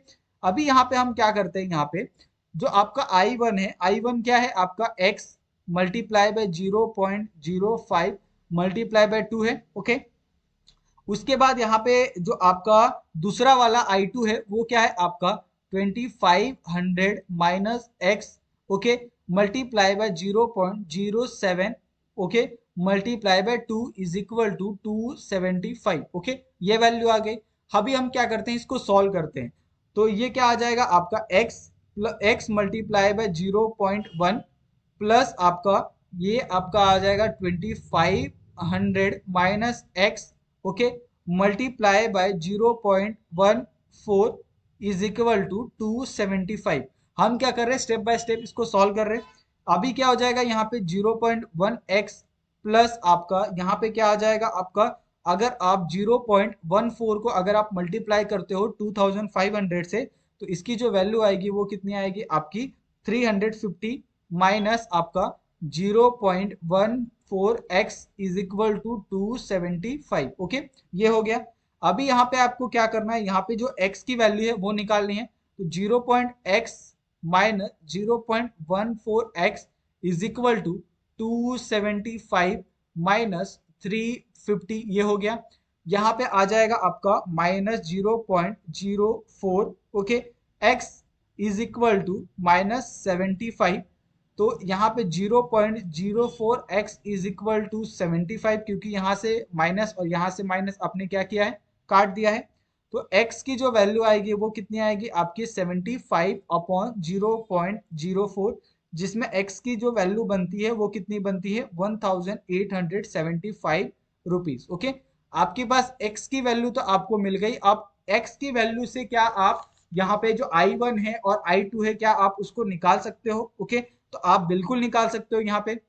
अभी यहाँ पे हम क्या करते हैं, यहाँ पे जो आपका I1 है, I1 क्या है आपका x multiply by 0.05 multiply by 2 है, ओके। उसके बाद यहाँ पे जो आपका दूसरा वाला I2 है वो क्या है आपका 2500 minus x, okay, multiply by 0.07, okay, multiply by 2 is equal to 275, okay. ये वैल्यू आ गई। अभी हम क्या करते हैं, इसको सॉल्व करते हैं। तो ये क्या आ जाएगा आपका x मल्टीप्लाई बाय 0.1 प्लस आपका ये आपका आ जाएगा 2500 minus x, okay, multiply by 0.14 is equal to 275। हम क्या कर रहे हैं, स्टेप बाय स्टेप इसको सॉल्व कर रहे हैं। अभी क्या हो जाएगा यहाँ पे 0.1x प्लस आपका यहाँ पे क्या आ जाएगा आपका, अगर आप 0.14 को अगर आप मल्टीप्लाई करते हो 2500 से, तो इसकी जो वैल्यू आएगी वो कितनी आएगी आपकी 350 माइनस आपका 0.14x is equal to 275, okay. ये हो गया। अभी यहाँ पे आपको क्या करना है, यहाँ पे जो x की वैल्यू है वो निकालनी है। तो 0.x minus 0.14x is equal to 275 minus 350, ये हो गया। यहाँ पे आ जाएगा आपका minus 0.04, okay, x is equal to minus 75। तो यहाँ पे 0.04x इज इक्वल टू 75, क्योंकि यहाँ से माइनस और यहाँ से माइनस आपने क्या किया है, काट दिया है। तो x की जो वैल्यू आएगी वो कितनी आएगी आपकी 75 अपॉन 0.04, जिसमें x की जो वैल्यू बनती है वो कितनी बनती है 1875 रुपीज, ओके। आपके पास x की वैल्यू तो आपको मिल गई। अब x की वैल्यू से क्या आप यहाँ पे जो I1 है और I2 है क्या आप उसको निकाल सकते हो, ओके। तो आप बिल्कुल निकाल सकते हो। यहाँ पे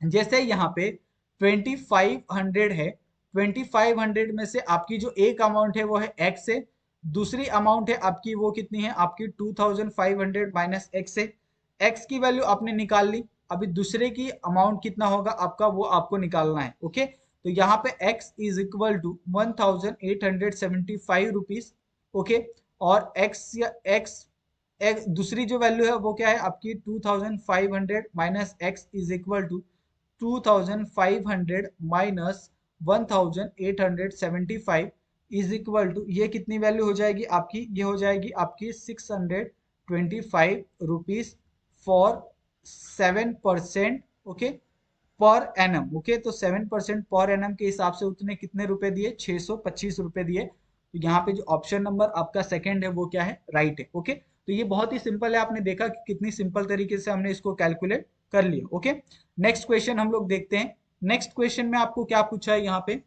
जैसे यहाँ पे 2500 है, 2500 में से आपकी जो एक अमाउंट है वो है x है, दूसरी अमाउंट है आपकी वो कितनी है आपकी 2500 माइनस x है। x की वैल्यू आपने निकाल ली। अभी दूसरे की अमाउंट कितना होगा आपका वो आपको निकालना है, ओके। तो यहाँ पे x is equal to 1875 rupees, okay. और x या x एक दूसरी जो वैल्यू है वो क्या है आपकी 2500 minus x is equal to 2500 minus 1875 is equal to, ये कितनी वैल्यू हो जाएगी आपकी, ये हो जाएगी आपकी 625 rupees for 7%, okay, per annum, okay. तो 7% पर एनम के हिसाब से उसने कितने रुपए दिए, 625 रुपए दिए। तो यहाँ पे जो ऑप्शन नंबर आपका सेकंड है वो क्या है, राइट है, ओके। तो ये बहुत ही सिंपल है, आपने देखा कि कितनी सिंपल तरीके से हमने इसको कैलकुलेट कर लिया, ओके। नेक्स्ट क्वेश्चन हम लोग देखते हैं। नेक्स्ट क्वेश्चन में आपको क्या पूछा है यहाँ पे,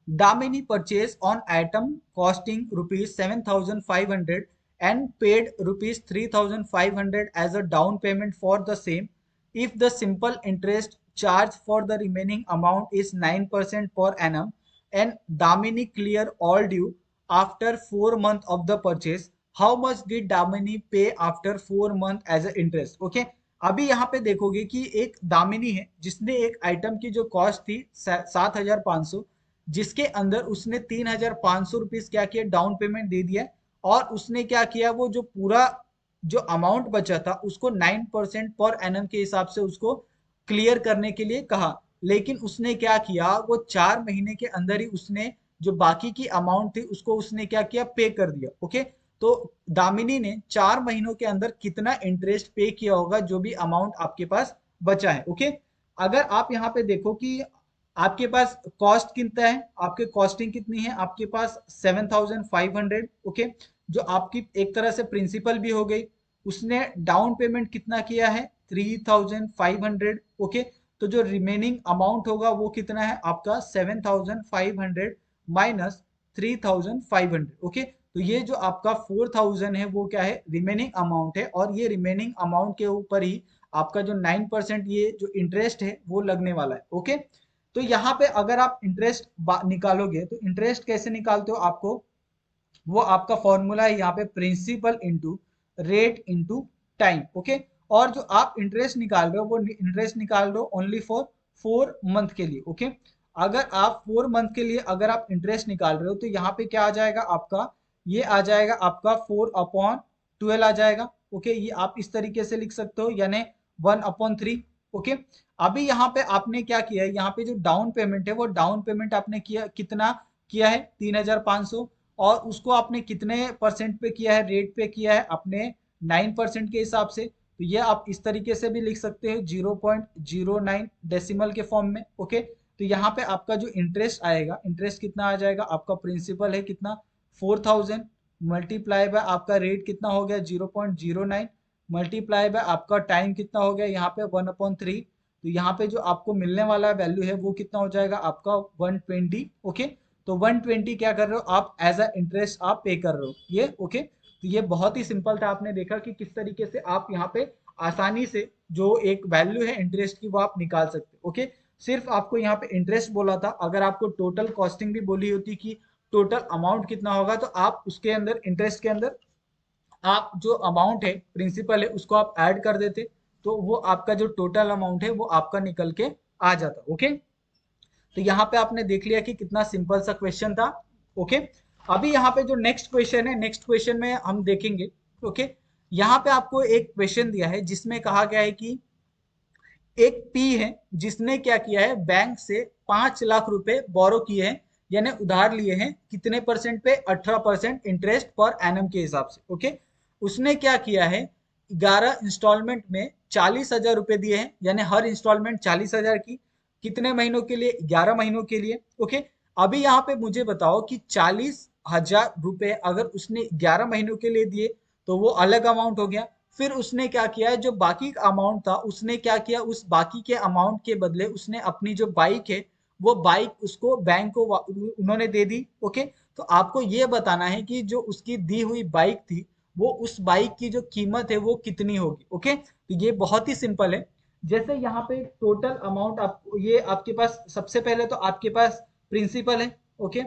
Damini purchased on item costing rupees 7,500 and paid rupees 3,500 as a down payment for the same. If the simple interest charge for the remaining amount is 9% per annum and Damini clear all due after 4 months of the purchase, how much did Damini pay after 4 months as a interest? Okay. अभी यहाँ पे देखोगे कि एक दामिनी है जिसने एक आइटम की जो कॉस्ट थी 7,500, जिसके अंदर उसने 3,500 रुपीज क्या किया, डाउन पेमेंट दे दिया। और उसने क्या किया, वो जो पूरा जो अमाउंट बचा था उसको 9% पर एनम के हिसाब से उसको क्लियर करने के लिए कहा। लेकिन उसने क्या किया, वो 4 महीने के अंदर ही उसने जो बाकी की अमाउंट थी उसको उसने क्या किया, पे कर दिया, ओके। तो दामिनी ने 4 महीनों के अंदर कितना इंटरेस्ट पे किया होगा, जो भी अमाउंट आपके पास बचा है। ओके, अगर आप यहाँ पे देखो कि आपके पास कॉस्ट कितना है, आपके कॉस्टिंग कितनी है, आपके पास 7,500। ओके, जो आपकी एक तरह से प्रिंसिपल भी हो गई। उसने डाउन पेमेंट कितना किया है, 3,500। ओके, तो जो रिमेनिंग अमाउंट होगा वो कितना है आपका 7,500 माइनस 3,500। ओके, तो ये जो आपका 4,000 है वो क्या है, रिमेनिंग अमाउंट है। और ये रिमेनिंग अमाउंट के ऊपर ही आपका जो 9% ये जो इंटरेस्ट है वो लगने वाला है। ओके, तो यहाँ पे अगर आप इंटरेस्ट निकालोगे तो इंटरेस्ट कैसे निकालते हो, आपको वो आपका फॉर्मूला है यहाँ पे principal into rate into time. Okay, और जो आप इंटरेस्ट निकाल रहे हो वो इंटरेस्ट निकाल रहे हो ओनली फॉर 4 मंथ के लिए। ओके, अगर आप 4 मंथ के लिए अगर आप इंटरेस्ट निकाल रहे हो तो यहाँ पे क्या आ जाएगा आपका, ये आ जाएगा आपका 4/12 आ जाएगा। ओके, ये आप इस तरीके से लिख सकते हो, यानी 1/3। ओके, अभी यहाँ पे आपने क्या किया है, यहाँ पे जो डाउन पेमेंट है वो डाउन पेमेंट आपने किया कितना किया है, 3,500। और उसको आपने कितने परसेंट पे किया है, रेट पे किया है अपने 9% के हिसाब से। तो ये आप इस तरीके से भी लिख सकते हैं 0.09 डेसिमल के फॉर्म में। ओके, तो यहाँ पे आपका जो इंटरेस्ट आएगा, इंटरेस्ट कितना आ जाएगा, आपका प्रिंसिपल है कितना 4,000 मल्टीप्लाई बाय आपका रेट कितना हो गया 0.09 मल्टीप्लाई बाय आपका टाइम कितना हो गया यहाँ पे 1/3। तो यहाँ पे जो आपको मिलने वाला वैल्यू है वो कितना हो जाएगा आपका 120। ओके, तो 120 क्या कर रहे हो आप, एज अ इंटरेस्ट आप पे कर रहे हो ये। ओके, तो ये बहुत ही सिंपल था, आपने देखा कि किस तरीके से आप यहाँ पे आसानी से जो एक वैल्यू है इंटरेस्ट की वो आप निकाल सकते हो। ओके, सिर्फ आपको यहाँ पे इंटरेस्ट बोला था, अगर आपको टोटल कॉस्टिंग भी बोली होती कि टोटल अमाउंट कितना होगा, तो आप उसके अंदर इंटरेस्ट के अंदर आप जो अमाउंट है प्रिंसिपल है उसको आप ऐड कर देते, तो वो आपका जो टोटल अमाउंट है वो आपका निकल के आ जाता। ओके, तो यहाँ पे आपने देख लिया कि कितना सिंपल सा क्वेश्चन था। ओके, अभी यहाँ पे जो नेक्स्ट क्वेश्चन है, नेक्स्ट क्वेश्चन में हम देखेंगे। ओके, यहाँ पे आपको एक क्वेश्चन दिया है जिसमें कहा गया है कि एक पी है जिसने क्या किया है, बैंक से 5 लाख रुपए बोरो किए हैं, यानी उधार लिए हैं, कितने परसेंट पे, 18% इंटरेस्ट पर एनम के हिसाब से। ओके, उसने क्या किया है, 11 इंस्टॉलमेंट में 40,000 रुपए दिए हैं, यानी हर इंस्टॉलमेंट 40,000 की, कितने महीनों के लिए, 11 महीनों के लिए। ओके, अभी यहाँ पे मुझे बताओ कि 40,000 रुपए अगर उसने 11 महीनों के लिए दिए तो वो अलग अमाउंट हो गया। फिर उसने क्या किया है, जो बाकी का अमाउंट था उसने क्या किया, उस बाकी के अमाउंट के बदले उसने अपनी जो बाइक है वो बाइक उसको बैंक को उन्होंने दे दी। ओके, तो आपको ये बताना है कि जो उसकी दी हुई बाइक थी वो उस बाइक की जो कीमत है वो कितनी होगी। ओके, तो ये बहुत ही सिंपल है। जैसे यहाँ पे टोटल अमाउंट आप ये आपके पास, सबसे पहले तो आपके पास प्रिंसिपल है। ओके,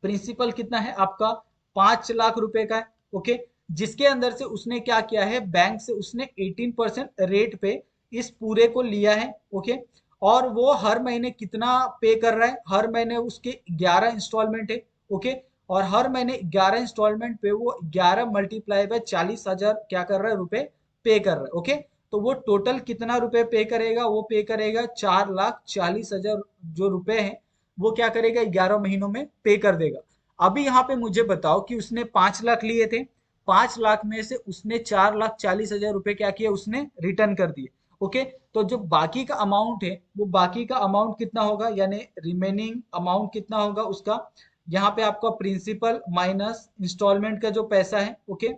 प्रिंसिपल कितना है आपका 5 लाख रुपए का है। ओके, जिसके अंदर से उसने क्या किया है, बैंक से उसने 18% रेट पे इस पूरे को लिया है। ओके, और वो हर महीने कितना पे कर रहा है, हर महीने उसके 11 इंस्टॉलमेंट है। ओके, और हर महीने 11 इंस्टॉलमेंट पे वो 11 मल्टीप्लाई बाय 40,000 क्या कर रहा है, रुपए पे कर रहा है। ओके, तो वो टोटल कितना रुपए पे करेगा, वो पे करेगा 4,40,000 जो रुपए हैं वो क्या करेगा 11 महीनों में पे कर देगा। अभी यहाँ पे मुझे बताओ कि उसने 5 लाख लिए थे, 5 लाख में से उसने 4,40,000 रुपए क्या किए, उसने रिटर्न कर दिए। ओके, तो जो बाकी का अमाउंट है वो बाकी का अमाउंट कितना होगा, यानी रिमेनिंग अमाउंट कितना होगा उसका, यहाँ पे आपका प्रिंसिपल माइनस इंस्टॉलमेंट का जो पैसा है। ओके,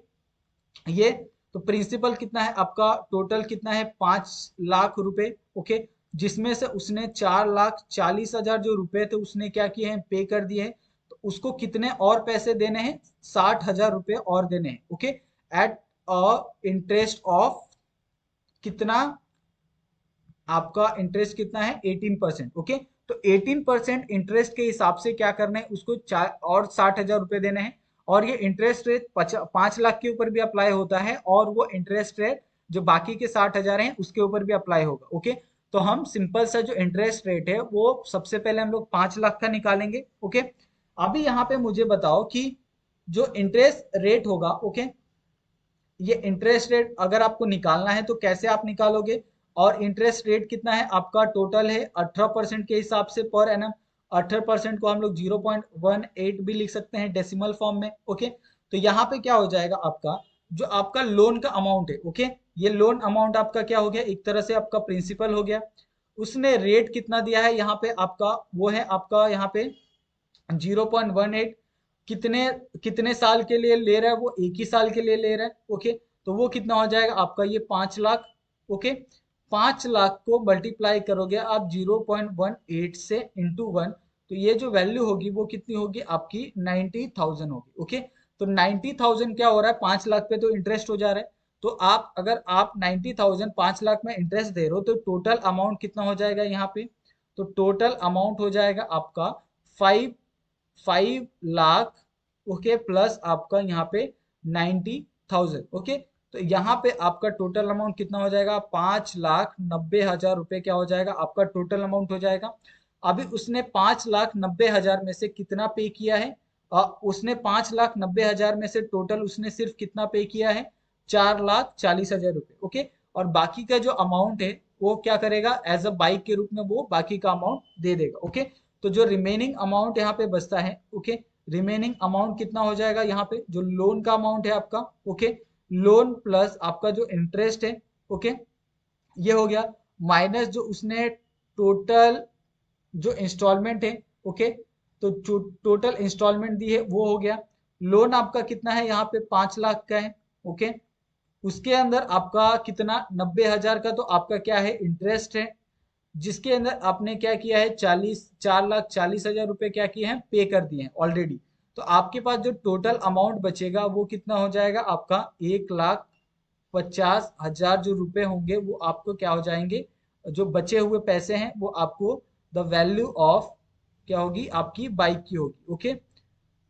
ये तो प्रिंसिपल कितना है आपका, टोटल कितना है 5 लाख रुपए। ओके, जिसमें से उसने 4,40,000 जो रुपए थे उसने क्या किए हैं, पे कर दिए हैं। तो उसको कितने और पैसे देने हैं, 60,000 रुपए और देने हैं। Okay, at a interest of कितना, आपका इंटरेस्ट कितना है 18%। ओके, तो 18% इंटरेस्ट के हिसाब से क्या करना है, उसको चार और 60,000 रुपए देने हैं। और ये इंटरेस्ट रेट 5 लाख के ऊपर भी अप्लाई होता है, और वो इंटरेस्ट रेट जो बाकी के 60,000 हैं उसके ऊपर भी अप्लाई होगा। ओके, तो हम सिंपल सा जो इंटरेस्ट रेट है वो सबसे पहले हम लोग 5 लाख का निकालेंगे। ओके, अभी यहाँ पे मुझे बताओ कि जो इंटरेस्ट रेट होगा, ओके, ये इंटरेस्ट रेट अगर आपको निकालना है तो कैसे आप निकालोगे, और इंटरेस्ट रेट कितना है आपका, टोटल है 18% के हिसाब से पर एनम। 18% को हम लोग 0.18 भी लिख सकते हैं डेसिमल फॉर्म में। ओके, तो यहाँ पे क्या हो जाएगा आपका, जो आपका लोन का अमाउंट है, ओके, ये लोन अमाउंट आपका क्या हो गया, एक तरह से आपका प्रिंसिपल हो गया। उसने रेट कितना दिया है यहाँ पे आपका, वो है आपका यहाँ पे 0.18। कितने कितने साल के लिए ले रहा है, वो एक ही साल के लिए ले रहा है, ओके। तो वो कितना हो जाएगा आपका, ये 5 लाख, ओके। 5 लाख को मल्टीप्लाई करोगे आप 0.18 से ×1, तो ये जो वैल्यू होगी वो कितनी होगी आपकी 90,000 होगी, ओके। तो 90,000 क्या हो रहा है, 5 लाख पे तो इंटरेस्ट हो जा रहा है। तो आप अगर आप 90,000 5 लाख में इंटरेस्ट दे रहे हो, तो टोटल अमाउंट कितना हो जाएगा यहाँ पे, तो टोटल अमाउंट हो जाएगा आपका 5 लाख, ओके, प्लस आपका यहाँ पे 90,000, ओके। तो यहाँ पे आपका टोटल अमाउंट कितना हो जाएगा, 5,90,000 रुपये क्या हो जाएगा आपका टोटल अमाउंट हो जाएगा। अभी उसने 5,90,000 में से कितना पे किया है, उसने 5,90,000 में से टोटल उसने सिर्फ कितना पे किया है, 4,40,000 रुपये, ओके। और बाकी का जो अमाउंट है वो क्या करेगा, एज अ बाइक के रूप में वो बाकी का अमाउंट दे देगा, ओके। तो जो रिमेनिंग अमाउंट यहाँ पे बचता है, ओके, रिमेनिंग अमाउंट कितना हो जाएगा यहाँ पे, जो लोन का अमाउंट है आपका, ओके, लोन प्लस आपका जो इंटरेस्ट है, ओके, ये हो गया, माइनस जो उसने टोटल जो इंस्टॉलमेंट है, ओके, तो जो टोटल इंस्टॉलमेंट दी है वो हो गया। लोन आपका कितना है यहाँ पे, 5 लाख का है, ओके। उसके अंदर आपका कितना, 90,000 का तो आपका क्या है, इंटरेस्ट है, जिसके अंदर आपने क्या किया है, 4,40,000 रुपए क्या किए हैं, पे कर दिए हैं ऑलरेडी। तो आपके पास जो टोटल अमाउंट बचेगा वो कितना हो जाएगा आपका, 1,50,000 जो रुपए होंगे वो आपको क्या हो जाएंगे, जो बचे हुए पैसे हैं वो आपको द वैल्यू ऑफ क्या होगी आपकी बाइक की होगी, ओके।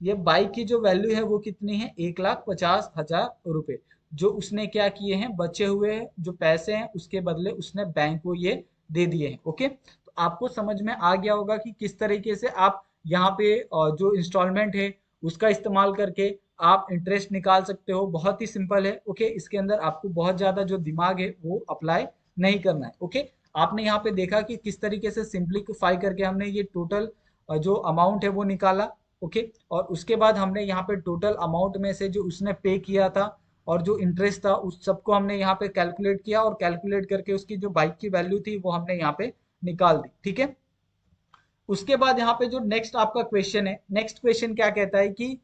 ये बाइक की जो वैल्यू है वो कितनी है, 1,50,000 रुपए, जो उसने क्या किए हैं, बचे हुए जो पैसे हैं उसके बदले उसने बैंक को ये दे दिए हैं, ओके। तो आपको समझ में आ गया होगा कि किस तरीके से आप यहाँ पे जो इंस्टॉलमेंट है उसका इस्तेमाल करके आप इंटरेस्ट निकाल सकते हो। बहुत ही सिंपल है, ओके। इसके अंदर आपको बहुत ज्यादा जो दिमाग है वो अप्लाई नहीं करना है, ओके। आपने यहाँ पे देखा कि किस तरीके से सिंप्लीफाई करके हमने ये टोटल जो अमाउंट है वो निकाला, ओके। और उसके बाद हमने यहाँ पे टोटल अमाउंट में से जो उसने पे किया था और जो इंटरेस्ट था उस सबको हमने यहाँ पे कैलकुलेट किया, और कैलकुलेट करके उसकी जो बाइक की वैल्यू थी वो हमने यहाँ पे निकाल दी, ठीक है। उसके बाद यहाँ पे जो नेक्स्ट आपका क्वेश्चन है, नेक्स्ट क्वेश्चन क्या कहता है कि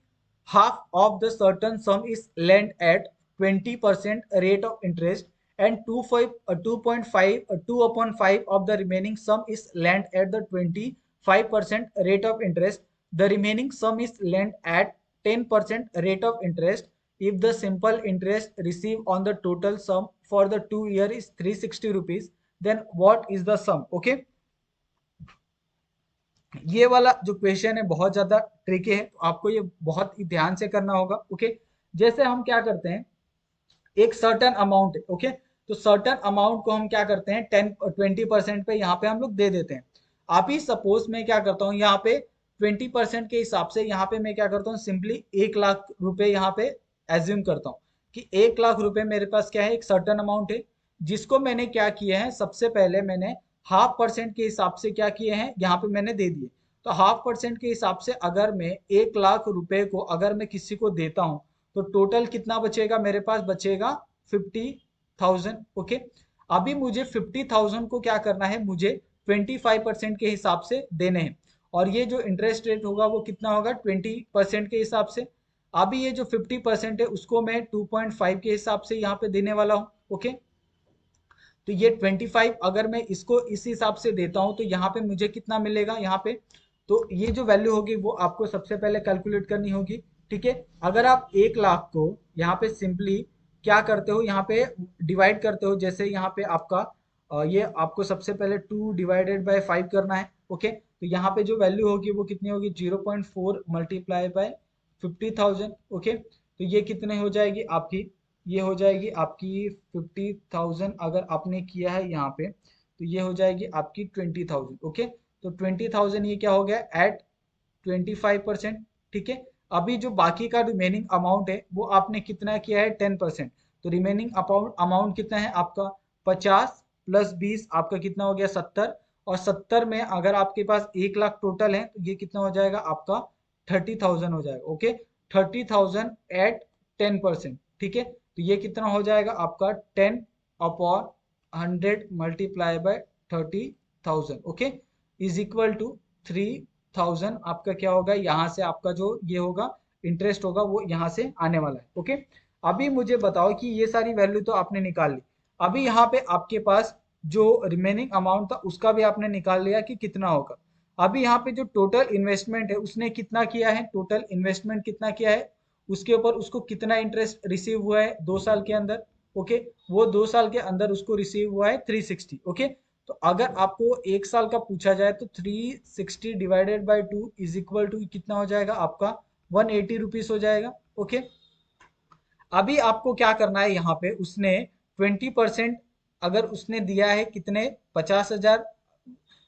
half of the certain sum is lend at 20% rate of interest and 2.5 of the remaining sum is lend at the 25% rate of interest, the remaining sum is lend at 10% rate of interest if the simple interest received on the total sum for the 2 year is 360 rupees, then what is the sum, okay। ये वाला जो क्वेश्चन है बहुत ज्यादा ट्रिकी है, तो आपको ये बहुत ही ध्यान से करना होगा, ओके। जैसे हम क्या करते हैं, एक सर्टन अमाउंट है, ओके, तो सर्टन अमाउंट को हम क्या करते हैं 20% पे यहाँ पे हम लोग दे देते हैं। आप ही सपोज मैं क्या करता हूँ यहाँ पे 20% के हिसाब से यहाँ पे मैं क्या करता हूँ, सिंपली 1 लाख रुपए यहाँ पे एज्यूम करता हूँ कि 1 लाख रुपए मेरे पास क्या है, एक सर्टन अमाउंट है, जिसको मैंने क्या किया है, सबसे पहले मैंने 0.5% के हिसाब से क्या किए हैं, यहाँ पे मैंने दे दिए। तो 0.5% के हिसाब से अगर मैं 1 लाख रुपए को अगर मैं किसी को देता हूँ, तो टोटल कितना बचेगा, मेरे पास बचेगा 50,000, ओके। अभी मुझे 50,000 को क्या करना है, मुझे 25% के हिसाब से देने हैं, और ये जो इंटरेस्ट रेट होगा वो कितना होगा, 20% के हिसाब से। अभी ये जो 50% है उसको मैं 2.5 के हिसाब से यहाँ पे देने वाला हूँ, ओके। तो ये 25 अगर मैं इसको इस हिसाब से देता हूं तो यहाँ पे मुझे कितना मिलेगा यहाँ पे, तो ये जो वैल्यू होगी वो आपको सबसे पहले कैलकुलेट करनी होगी, ठीक है। अगर आप 1 लाख को यहाँ पे सिंपली क्या करते हो, यहाँ पे डिवाइड करते हो, जैसे यहाँ पे आपका ये आपको सबसे पहले 2/5 करना है, ओके। तो यहाँ पे जो वैल्यू होगी वो कितनी होगी, 0.4 मल्टीप्लाई बाय 50,000, ओके। तो ये कितने हो जाएगी आपकी, ये हो जाएगी आपकी 50,000, अगर आपने किया है यहाँ पे तो ये हो जाएगी आपकी 20,000, ओके। तो 20,000 ये क्या हो गया एट 25%, ठीक है। अभी जो बाकी का रिमेनिंग अमाउंट है वो आपने कितना किया है, 10%। तो रिमेनिंग अमाउंट कितना है आपका, 50 प्लस 20 आपका कितना हो गया, 70। और 70 में अगर आपके पास 1 लाख टोटल है तो ये कितना हो जाएगा आपका 30,000 हो जाएगा, ओके। 30,000 एट 10%, ठीक है। तो ये कितना हो जाएगा आपका 10/100 multiply by 30,000, okay, is equal to 3,000। आपका क्या होगा, यहाँ से आपका जो ये होगा इंटरेस्ट होगा वो यहाँ से आने वाला है, ओके। अभी मुझे बताओ कि ये सारी वैल्यू तो आपने निकाल ली, अभी यहाँ पे आपके पास जो रिमेनिंग अमाउंट था उसका भी आपने निकाल लिया कि कितना होगा। अभी यहाँ पे जो टोटल इन्वेस्टमेंट है उसने कितना किया है, टोटल इन्वेस्टमेंट कितना किया है, उसके ऊपर उसको कितना इंटरेस्ट रिसीव हुआ है 2 साल के अंदर, ओके। वो 2 साल के अंदर उसको रिसीव हुआ है 360, ओके। तो अगर आपको 1 साल का पूछा जाए तो 360 divided by 2 is equal to कितना हो जाएगा आपका 180 रुपीज हो जाएगा, ओके। अभी आपको क्या करना है, यहाँ पे उसने 20% अगर उसने दिया है कितने 50,000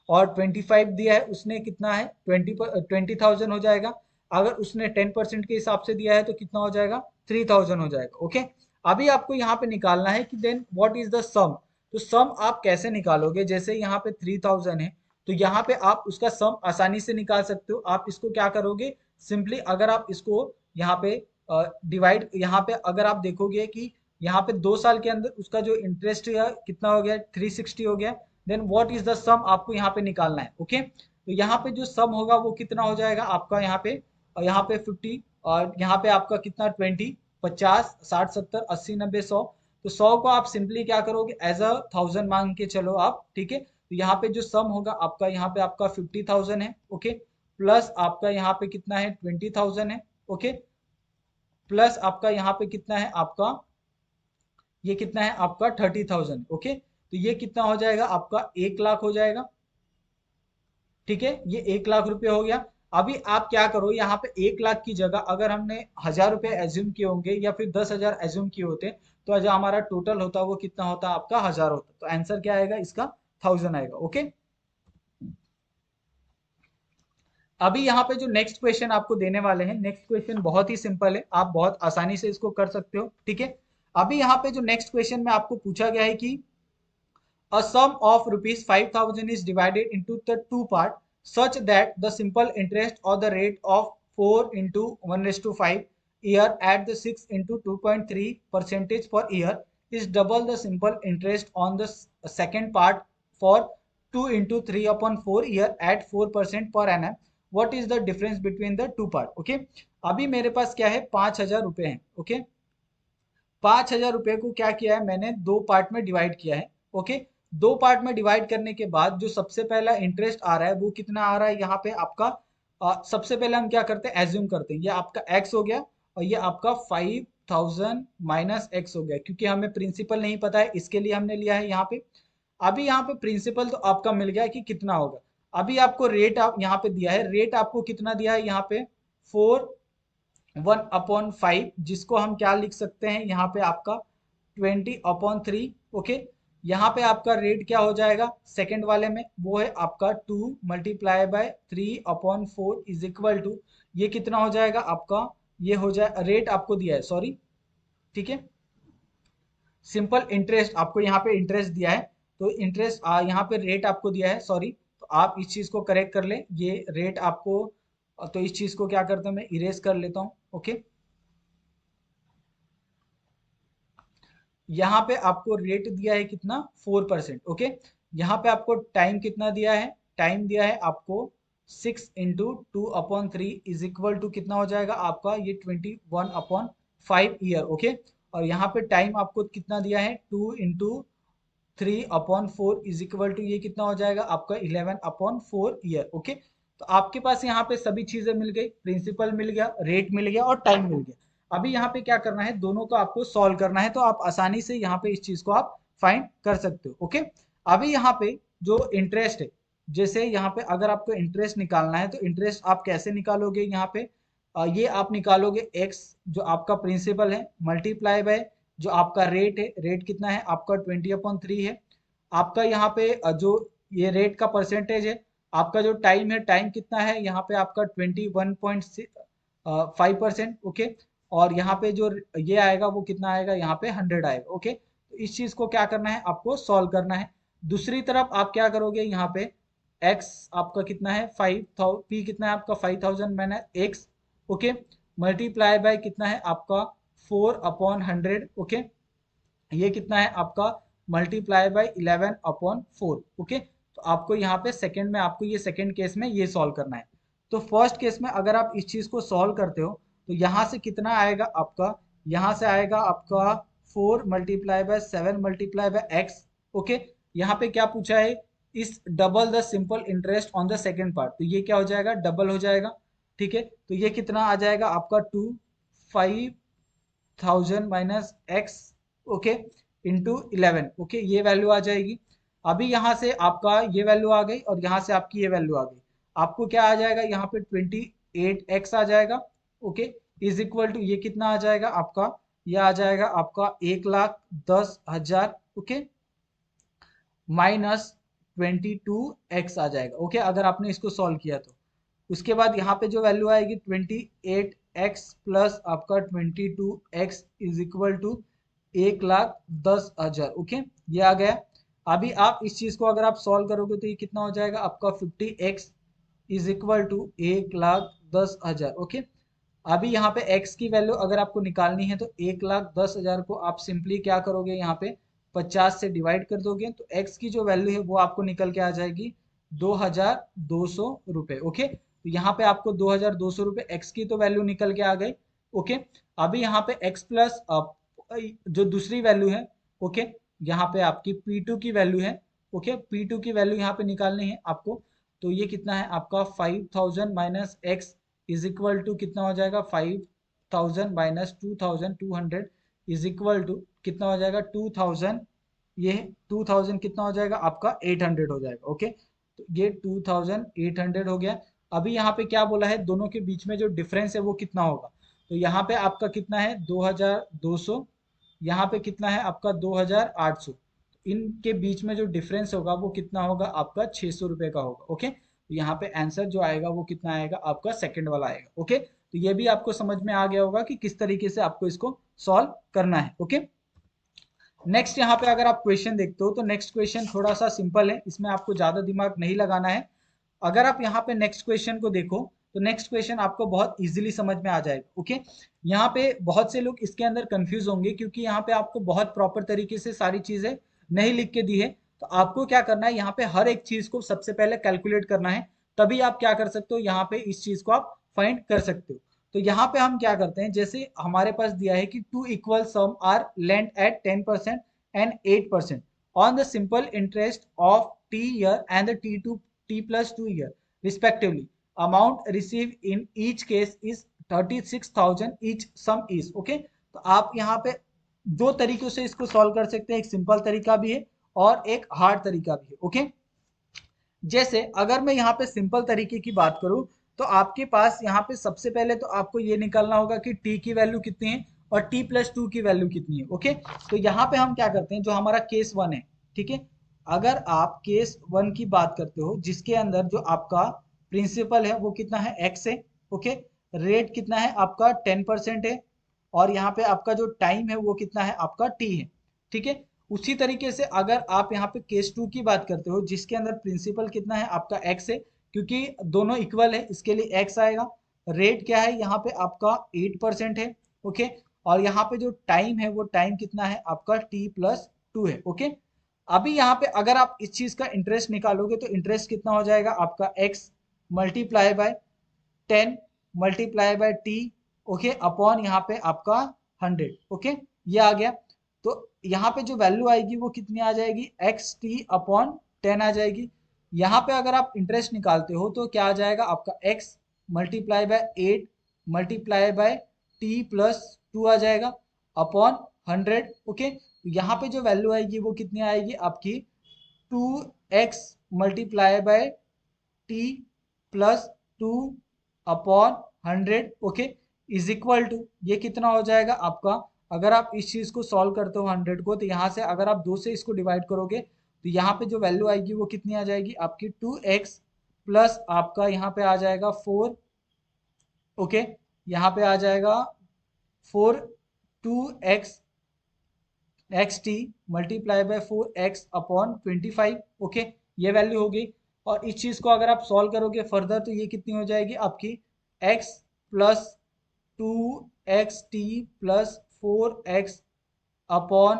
और 25 दिया है उसने कितना है 20,000 हो जाएगा। अगर उसने 10% के हिसाब से दिया है तो कितना हो जाएगा 3,000 हो जाएगा, ओके। अभी आपको यहाँ पे निकालना है कि देन व्हाट इज द सम। तो सम आप कैसे निकालोगे, जैसे यहाँ पे 3,000 है तो यहाँ पे आप उसका सम आसानी से निकाल सकते हो। आप इसको क्या करोगे, सिंपली अगर आप इसको यहाँ पे डिवाइड, यहाँ पे अगर आप देखोगे कि यहाँ पे 2 साल के अंदर उसका जो इंटरेस्ट कितना हो गया 360 हो गया, देन व्हाट इज द सम आपको यहाँ पे निकालना है, ओके। तो यहाँ पे जो सम होगा वो कितना हो जाएगा आपका यहाँ पे 50 और यहाँ पे आपका कितना 20, 50, 60, 70, 80, 90, 100। तो 100 को आप सिंपली क्या करोगे एज अ 1000 मांग के चलो आप, ठीक है। तो यहाँ पे जो सम होगा आपका यहाँ पे आपका 50,000 है, ओके, प्लस आपका यहाँ पे कितना है 20,000 है, ओके, प्लस आपका यहाँ पे कितना है आपका, ये कितना है आपका 30,000, ओके। तो ये कितना हो जाएगा आपका 1 लाख हो जाएगा, ठीक है। ये 1 लाख रुपए हो गया। अभी आप क्या करो, यहाँ पे 1 लाख की जगह अगर हमने 1,000 रुपए एज्यूम किए होंगे या फिर 10,000 एज्यूम किए होते तो जो हमारा टोटल होता वो कितना होता आपका 1,000 होता। तो आंसर क्या आएगा इसका 1,000 आएगा, ओके। अभी यहाँ पे जो नेक्स्ट क्वेश्चन आपको देने वाले हैं, नेक्स्ट क्वेश्चन बहुत ही सिंपल है, आप बहुत आसानी से इसको कर सकते हो, ठीक है। अभी यहाँ पे जो नेक्स्ट क्वेश्चन में आपको पूछा गया है कि a sum of rupees 5,000 is divided into the two part such that the simple interest or the rate of 4 into 1/5 year at the 6 into 2.3 percentage per year is double the simple interest on the second part for 2 into 3 upon 4 year at 4% per annum. What is the difference between the two part? Okay. अभी मेरे पास क्या है 5,000 रुपए हैं, ओके। 5,000 रुपए को क्या किया है मैंने दो पार्ट में डिवाइड किया है, ओके। दो पार्ट में डिवाइड करने के बाद जो सबसे पहला इंटरेस्ट आ रहा है वो कितना आ रहा है यहाँ पे आपका सबसे पहले हम क्या करते हैं एज्यूम करते हैं ये आपका एक्स हो गया और ये आपका 5,000 माइनस एक्स हो गया, क्योंकि हमें प्रिंसिपल नहीं पता है इसके लिए हमने लिया है यहाँ पे। अभी यहाँ पे प्रिंसिपल तो आपका मिल गया कि कितना होगा। अभी आपको रेट आप यहाँ पे दिया है, रेट आपको कितना दिया है यहाँ पे 1/5, जिसको हम क्या लिख सकते हैं यहाँ पे आपका 20/3, ओके। यहाँ पे आपका रेट क्या हो जाएगा सेकंड वाले में, वो है आपका 2 multiply by 3/4 is equal to ये कितना हो जाएगा आपका, ये हो जाए रेट आपको दिया है सॉरी, ठीक है। सिंपल इंटरेस्ट आपको यहाँ पे इंटरेस्ट दिया है तो इंटरेस्ट यहाँ पे रेट आपको दिया है सॉरी, तो आप इस चीज को करेक्ट कर लें, ये रेट आपको, तो इस चीज को क्या करता हूँ मैं इरेज कर लेता हूँ, ओके। यहाँ पे आपको रेट दिया है कितना 4%, ओके। यहाँ पे आपको टाइम कितना दिया है, टाइम दिया है आपको 6 into 2/3 इज इक्वल टू कितना हो जाएगा आपका ये 21/5 ईयर, ओके। और यहाँ पे टाइम आपको कितना दिया है 2 into 3/4 इज इक्वल टू ये कितना हो जाएगा आपका 11/4 ईयर, ओके। तो आपके पास यहाँ पे सभी चीजें मिल गई, प्रिंसिपल मिल गया, रेट मिल गया और टाइम मिल गया। अभी यहाँ पे क्या करना है दोनों को आपको सॉल्व करना है, तो आप आसानी से यहाँ पे इस चीज को आप फाइंड कर सकते हो, ओके। अभी यहाँ पे जो इंटरेस्ट है, जैसे यहाँ पे अगर आपको इंटरेस्ट निकालना है तो इंटरेस्ट आप कैसे निकालोगे, यहाँ पे ये आप निकालोगे एक्स जो आपका प्रिंसिपल है मल्टीप्लाई बाय जो आपका रेट है, रेट कितना है आपका 20/3 है। आपका यहाँ पे जो ये रेट का परसेंटेज है, आपका जो टाइम है टाइम कितना है यहाँ पे आपका 21.5%, ओके। और यहाँ पे जो ये आएगा वो कितना आएगा यहाँ पे 100 आएगा, ओके। तो इस चीज को क्या करना है आपको सॉल्व करना है। दूसरी तरफ आप क्या करोगे यहाँ पे x आपका कितना है 5,000, p कितना है आपका 5,000 minus x, okay. Multiply bye कितना है आपका 4/100, ओके। ये कितना है आपका मल्टीप्लाई बाय 11/4, ओके। तो आपको यहाँ पे सेकंड में, आपको ये सेकंड केस में ये सॉल्व करना है। तो फर्स्ट केस में अगर आप इस चीज को सॉल्व करते हो तो यहाँ से कितना आएगा आपका, यहाँ से आएगा आपका 4 × 7 × x, ओके। यहाँ पे क्या पूछा है, इस double the simple interest on the second part, तो ये क्या हो जाएगा, डबल हो जाएगा, ठीक है। तो ये कितना आ जाएगा आपका 5000 minus x, okay, into 11, okay, ये वैल्यू आ जाएगी। अभी यहाँ से आपका ये वैल्यू आ गई और यहाँ से आपकी ये वैल्यू आ गई। आपको क्या आ जाएगा यहाँ पे 28x आ जाएगा, ओके, इज इक्वल टू ये कितना आ जाएगा आपका, ये आ जाएगा आपका 1,10,000, ओके, माइनस 22x आ जाएगा, ओके, अगर आपने इसको सॉल्व किया तो। उसके बाद यहाँ पे जो वैल्यू आएगी 28x प्लस आपका 22x is equal to 1,10,000, okay, ये आ गया। अभी आप इस चीज को अगर आप सॉल्व करोगे तो ये कितना हो जाएगा आपका 50x is equal to 1,10,000, okay. अभी यहाँ पे x की वैल्यू अगर आपको निकालनी है तो 1,10,000 को आप सिंपली क्या करोगे, यहाँ पे 50 से डिवाइड कर दोगे तो x की जो वैल्यू है वो आपको निकल के आ जाएगी 2,200 रुपए, ओके। तो यहाँ पे आपको 2,200 रुपए x की तो वैल्यू निकल के आ गई, ओके। अभी यहाँ पे x प्लस जो दूसरी वैल्यू है, ओके, यहाँ पे आपकी P2 की वैल्यू है, ओके, P2 की वैल्यू यहाँ पे निकालनी है आपको। तो ये कितना है आपका 5,000 minus x is equal to कितना हो जाएगा 5,000 माइनस 2,200 इज इक्वल टू कितना हो जाएगा 2,000, ये 2,000 कितना हो जाएगा आपका 800 हो जाएगा, ओके। तो ये 2,800 हो गया। अभी यहाँ पे क्या बोला है, दोनों के बीच में जो डिफरेंस है वो कितना होगा, तो यहाँ पे आपका कितना है 2,200, यहाँ पे कितना है आपका 2,800, इनके बीच में जो डिफरेंस होगा वो कितना होगा आपका 600 रुपए का होगा, ओके। तो यहाँ पे आंसर जो आएगा वो कितना आएगा आपका सेकंड वाला आएगा, ओके। तो ये भी आपको समझ में आ गया होगा कि किस तरीके से आपको इसको सॉल्व करना है, ओके। नेक्स्ट यहाँ पे अगर आप क्वेश्चन देखते हो तो नेक्स्ट क्वेश्चन थोड़ा सा सिंपल है, इसमें आपको ज्यादा दिमाग नहीं लगाना है। अगर आप यहाँ पे नेक्स्ट क्वेश्चन को देखो तो नेक्स्ट क्वेश्चन आपको बहुत इजीली समझ में आ जाएगा, ओके। यहाँ पे बहुत से लोग इसके अंदर कंफ्यूज होंगे क्योंकि यहाँ पे आपको बहुत प्रॉपर तरीके से सारी चीजें नहीं लिख के दी है। तो आपको क्या करना है, यहाँ पे हर एक चीज को सबसे पहले कैलकुलेट करना है, तभी आप क्या कर सकते हो, यहाँ पे इस चीज को आप फाइंड कर सकते हो। तो यहाँ पे हम क्या करते हैं, जैसे हमारे पास दिया है कि two equal sum are lent at 10% and 8% on the simple interest of T year and the T+2 year respectively, amount receive in each case is 36,000, each sum is, okay. तो आप यहाँ पे दो तरीकों से इसको सॉल्व कर सकते हैं, एक सिंपल तरीका भी है और एक हार्ड तरीका भी है, ओके। जैसे अगर मैं यहाँ पे सिंपल तरीके की बात करूं तो आपके पास यहाँ पे सबसे पहले तो आपको ये निकालना होगा कि t की वैल्यू कितनी है और T+2 की वैल्यू कितनी है, ओके। तो यहाँ पे हम क्या करते हैं, जो हमारा केस 1 है, ठीक है, अगर आप केस 1 की बात करते हो जिसके अंदर जो आपका प्रिंसिपल है वो कितना है x है, ओके, रेट कितना है आपका 10% है और यहाँ पे आपका जो टाइम है वो कितना है आपका t है, ठीक है। उसी तरीके से अगर आप यहाँ पे केस 2 की बात करते हो जिसके अंदर प्रिंसिपल कितना है आपका x है, क्योंकि दोनों इक्वल है इसके लिए x आएगा। रेट क्या है यहाँ पे आपका 8% है, ओके, और यहाँ पे जो टाइम है वो टाइम कितना है आपका T+2 है, ओके। अभी यहाँ पे अगर आप इस चीज का इंटरेस्ट निकालोगे तो इंटरेस्ट कितना हो जाएगा आपका x multiply by 10 multiply by T, okay, upon यहाँ पे आपका 100, ओके, ये आ गया। तो यहाँ पे जो वैल्यू आएगी वो कितनी आ जाएगी, एक्स टी अपॉन 10 आ जाएगी। यहाँ पे अगर आप इंटरेस्ट निकालते हो तो क्या आ जाएगा आपका x multiply by 8 multiply by T+2 आ जाएगा अपॉन 100, ओके। यहाँ पे जो वैल्यू आएगी वो कितनी आएगी आपकी 2x multiply by T+2 upon 100, okay, is equal to ये कितना हो जाएगा आपका, अगर आप इस चीज को सॉल्व करते हो 100 को तो यहाँ से अगर आप 2 से इसको डिवाइड करोगे तो यहाँ पे जो वैल्यू आएगी वो कितनी आ जाएगी आपकी 2x प्लस आपका यहाँ पे आ जाएगा 4, ओके, यहाँ पे आ जाएगा 4 2x x T multiply by 4x upon 25, okay, ये वैल्यू हो गई। और इस चीज को अगर आप सॉल्व करोगे फर्दर तो ये कितनी हो जाएगी आपकी x plus 2xt plus 4x upon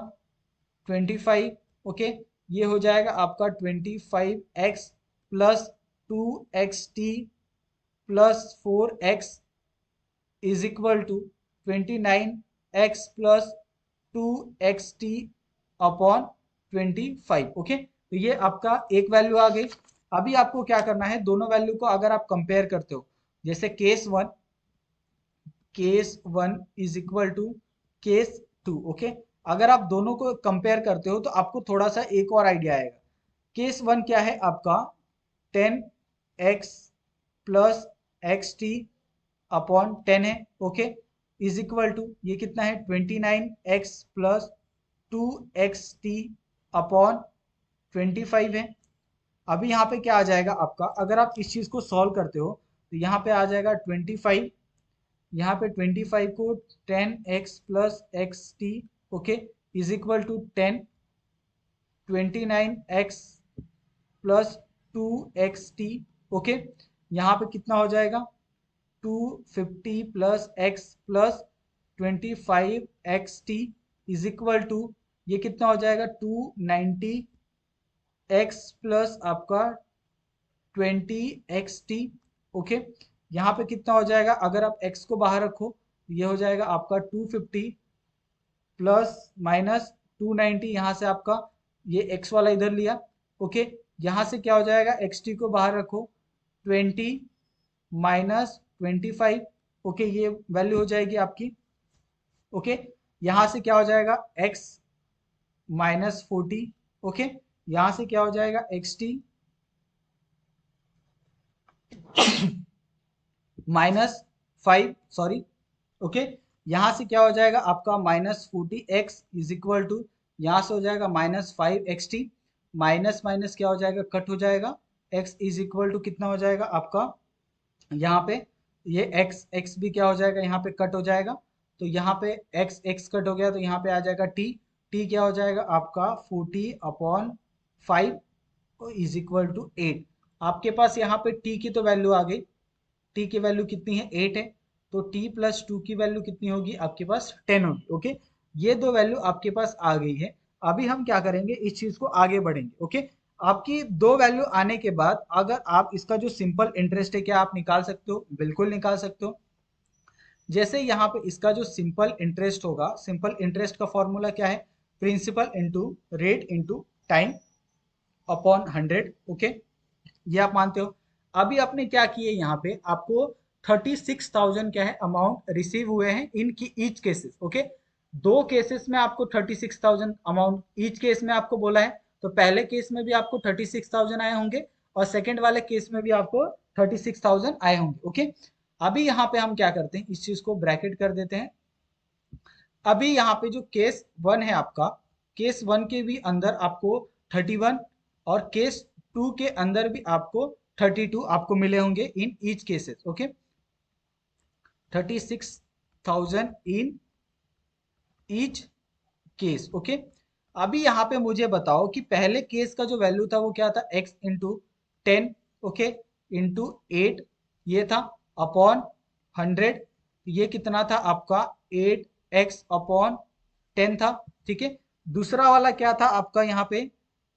25। Okay, ये हो जाएगा आपका 25x plus 2xt plus 4x is equal to 29x plus 2xt upon 25। Okay, तो ये आपका एक वैल्यू आ गई। अभी आपको क्या करना है, दोनों वैल्यू को अगर आप कंपेयर करते हो, जैसे case one is equal to case 2। Okay, अगर आप दोनों को कंपेयर करते हो तो आपको थोड़ा सा एक और आइडिया आएगा। केस 1 क्या है आपका, 10x plus x T upon 10 है। ओके, इज इक्वल टू ये कितना है, 29x प्लस 2xt अपॉन 25 है। अभी यहाँ पे क्या आ जाएगा आपका, अगर आप इस चीज को सॉल्व करते हो तो यहाँ पे आ जाएगा 25, यहाँ पे 25 को 10x plus x t, okay, is equal to 10, 29x plus 2xt। Okay, यहाँ पे कितना हो जाएगा, 250 plus x plus 25xt is equal to ये कितना हो जाएगा, 290x प्लस आपका 20xt। ओके, यहाँ पे कितना हो जाएगा, अगर आप x को बाहर रखो तो ये हो जाएगा आपका 250 प्लस माइनस 290, यहाँ से आपका ये x वाला इधर लिया। ओके, यहाँ से क्या हो जाएगा, xt को बाहर रखो, 20 माइनस 25। ओके, ये वैल्यू हो जाएगी आपकी। ओके, यहाँ से क्या हो जाएगा, x माइनस 40। ओके, यहाँ से क्या हो जाएगा, xt -5, सॉरी। ओके, यहाँ से क्या हो जाएगा आपका -40x इज इक्वल टू, यहाँ से हो जाएगा -5xt, माइनस माइनस क्या हो जाएगा, कट हो जाएगा, x इज इक्वल टू कितना हो जाएगा आपका, यहाँ पे ये x भी क्या हो जाएगा, यहाँ पे कट हो जाएगा। तो यहाँ पे x कट हो गया तो यहाँ पे आ जाएगा t क्या हो जाएगा आपका 40/5 इज इक्वल टू 8। आपके पास यहाँ पे t की तो वैल्यू आ गई, t की वैल्यू कितनी है, 8 है। तो t प्लस 2 की वैल्यू कितनी होगी आपके पास, 10 होगी। ओके, ये दो वैल्यू आपके पास आ गई है। अभी हम क्या करेंगे, इस चीज को आगे बढ़ेंगे। ओके, आपकी दो वैल्यू आने के बाद अगर आप इसका जो सिंपल इंटरेस्ट है क्या आप निकाल सकते हो, बिल्कुल निकाल सकते हो। जैसे यहाँ पे इसका जो सिंपल इंटरेस्ट होगा, सिंपल इंटरेस्ट का फॉर्मूला क्या है, principal into rate into time upon 100। Okay, ये आप मानते हो। अभी आपने क्या किए, यहाँ पे आपको 36,000 क्या है अमाउंट रिसीव हुए हैं इन की ईच केसेस। ओके, दो केसेस में आपको 36,000 अमाउंट ईच केस में आपको बोला है। तो पहले केस में भी आपको 36,000 आए होंगे और सेकंड वाले केस में भी आपको 36,000 आए होंगे। ओके, अभी यहाँ पे हम क्या करते हैं, इस चीज को ब्रैकेट कर देते हैं। अभी यहाँ पे जो केस 1 है आपका, केस 1 के भी अंदर आपको 31 और केस 2 के अंदर भी आपको 32 आपको मिले होंगे in each cases. Okay, 36,000 in each case. Okay, अभी यहाँ पे मुझे बताओ कि पहले केस का जो वैल्यू था वो क्या था, x इंटू 10, ओके, इंटू 8 ये था, अपॉन 100, ये कितना था आपका 8x अपॉन 10 था। ठीक है, दूसरा वाला क्या था आपका, यहाँ पे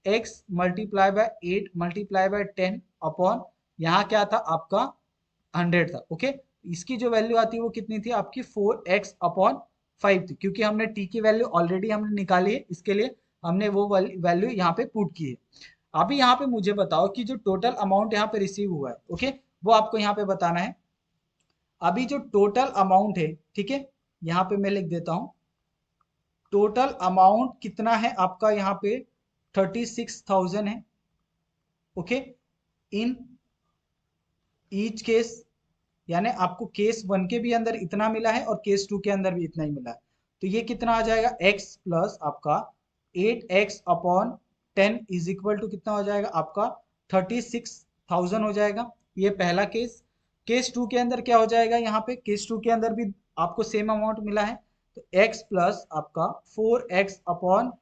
x multiply by 8 multiply by 10 upon यहाँ क्या था आपका 100 था। ओके, इसकी जो वैल्यू आती है वो कितनी थी आपकी 4x अपॉन 5 थी, क्योंकि हमने t की वैल्यू ऑलरेडी हमने निकाली है, इसके लिए हमने वो वैल्यू यहाँ पे पुट की है। अभी यहाँ पे मुझे बताओ कि जो टोटल अमाउंट यहाँ पे रिसीव हुआ है, ओके, वो आपको यहाँ पे बताना है। अभी जो टोटल अमाउंट है, ठीक है, यहाँ पे मैं लिख देता हूँ, टोटल अमाउंट कितना है आपका, यहाँ पे 36,000 है। ओके, इन ईच केस, यानी आपको केस 1 के भी अंदर इतना मिला है और केस 2 के अंदर भी इतना ही मिला है। तो ये कितना आ जाएगा, x प्लस आपका 8x upon 10 is equal to कितना हो जाएगा आपका 36,000 हो जाएगा। ये पहला केस। केस 2 के अंदर क्या हो जाएगा, यहाँ पे केस 2 के अंदर भी आपको सेम अमाउंट मिला है। तो x प्लस आपका 4x अपॉन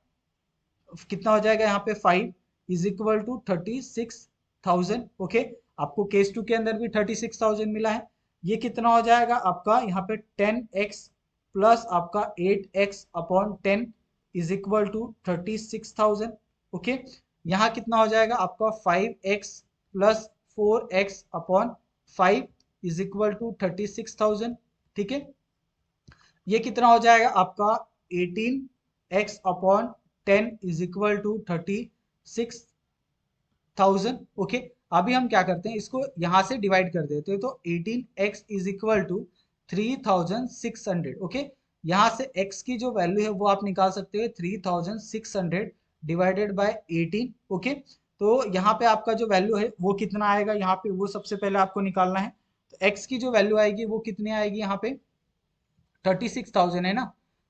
कितना हो जाएगा यहाँ पे 5 इज इक्वल टू 36,000। ओके, आपको केस 2 के अंदर भी 36,000 मिला है। ये कितना हो जाएगा आपका यहाँ पे 10x प्लस आपका 8x upon 10 is equal to 36,000। Okay, यहाँ कितना हो जाएगा आपका 5x plus 4x upon 5 is equal to 36,000। ठीक है, ये कितना हो जाएगा आपका 18x upon 10 is equal to 36,000। Okay, अभी हम क्या करते हैं, इसको यहां से डिवाइड कर देते हैं, तो 18x is equal to 3,600। Okay, यहाँ से x की जो वैल्यू है वो आप निकाल सकते हैं 3,600 डिवाइडेड बाय 18। ओके, तो यहाँ पे आपका जो वैल्यू है वो कितना आएगा, यहाँ पे वो सबसे पहले आपको निकालना है। तो x की जो वैल्यू आएगी वो कितनी आएगी, यहाँ पे 36,000 है ना,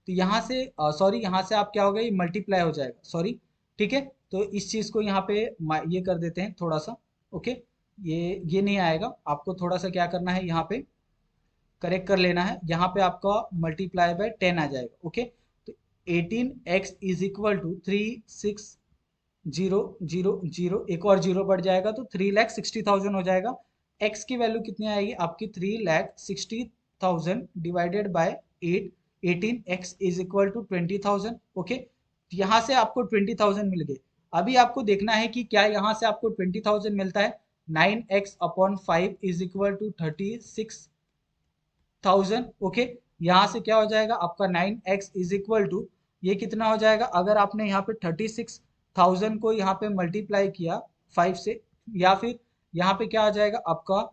तो यहाँ से सॉरी यहाँ से आप क्या होगा, ये मल्टीप्लाई हो जाएगा, सॉरी। ठीक है, तो इस चीज को यहाँ पे ये कर देते हैं थोड़ा सा। ओके, ये नहीं आएगा, आपको थोड़ा सा क्या करना है, यहाँ पे करेक्ट कर लेना है, यहाँ पे आपका मल्टीप्लाई बाय 10 आ जाएगा। ओके, तो 18x इज इक्वल टू 36,000, एक और जीरो बढ़ जाएगा तो 3,60,000 हो जाएगा। x की वैल्यू कितनी आएगी आपकी 3,60,000 divided by 8, 18x is equal to 20,000। Okay, यहाँ से आपको 20,000 मिल गए। अभी आपको देखना है कि क्या यहाँ से आपको 20,000 मिलता है। 9x upon 5 is equal to 36,000। Okay, यहाँ से क्या हो जाएगा आपका 9x इज इक्वल टू, ये कितना हो जाएगा, अगर आपने यहाँ पे 36,000 को यहाँ पे मल्टीप्लाई किया 5 से, या फिर यहाँ पे क्या आ जाएगा आपका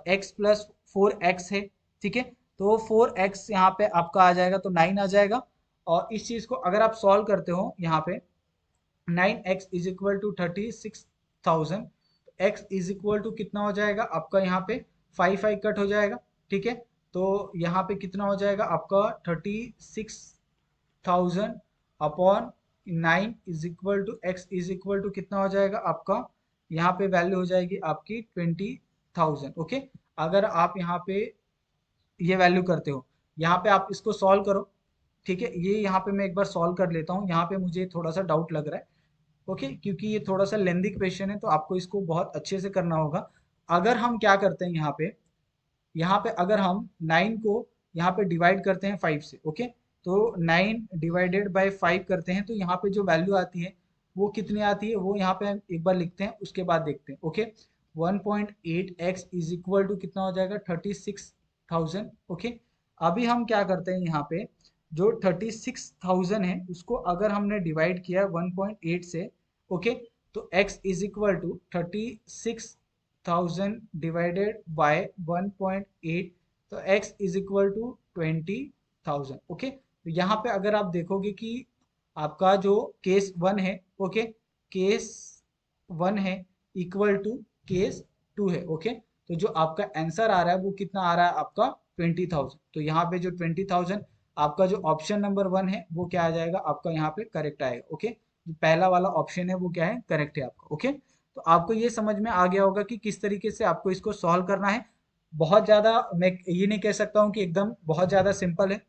x प्लस 4x है। ठीक है, तो 4x यहाँ पे आपका आ जाएगा तो 9 आ जाएगा। और इस चीज को अगर आप सॉल्व करते हो, यहाँ पे 9x is equal to 36,000, x is equal to कितना हो जाएगा आपका, यहाँ पे 5 कट हो जाएगा। ठीक है, तो यहाँ पे कितना हो जाएगा आपका 36,000 upon 9 is equal to x is equal to कितना हो जाएगा आपका, यहाँ पे वैल्यू हो जाएगी आपकी 20,000। ओके, अगर आप यहाँ पे ये वैल्यू करते हो, यहाँ पे आप इसको सॉल्व करो। ठीक है, ये यहाँ पे मैं एक बार सॉल्व कर लेता हूँ, यहाँ पे मुझे थोड़ा सा डाउट लग रहा है। ओके, क्योंकि ये थोड़ा सा लेंदी क्वेश्चन है तो आपको इसको बहुत अच्छे से करना होगा। अगर हम क्या करते हैं, यहाँ पे अगर हम 9 को यहाँ पे डिवाइड करते हैं 5 से। ओके, तो 9 डिवाइडेड बाय 5 करते हैं तो यहाँ पे जो वैल्यू आती है वो कितनी आती है, वो यहाँ पे हम एक बार लिखते हैं, उसके बाद देखते हैं। Okay, 1.8x is equal to कितना हो जाएगा 36,000। ओके, अभी हम क्या करते हैं, यहाँ पे जो 36,000 है उसको अगर हमने डिवाइड किया 1.8 से, ओके, तो x is equal to 36,000 divided by 1.8, तो x is equal to 20,000। Okay, तो यहाँ पे अगर आप देखोगे कि आपका जो केस वन है, ओके, केस वन है इक्वल टू केस टू है। ओके, तो जो आपका आंसर आ रहा है वो कितना आ रहा है आपका 20,000। तो यहाँ पे जो 20,000 आपका जो ऑप्शन नंबर वन है वो क्या आ जाएगा आपका, यहाँ पे करेक्ट आएगा। ओके, जो पहला वाला ऑप्शन है वो क्या है, करेक्ट है आपका। ओके, तो आपको ये समझ में आ गया होगा कि किस तरीके से आपको इसको सॉल्व करना है। बहुत ज़्यादा मैं ये नहीं कह सकता हूँ कि एकदम बहुत ज़्यादा सिंपल है,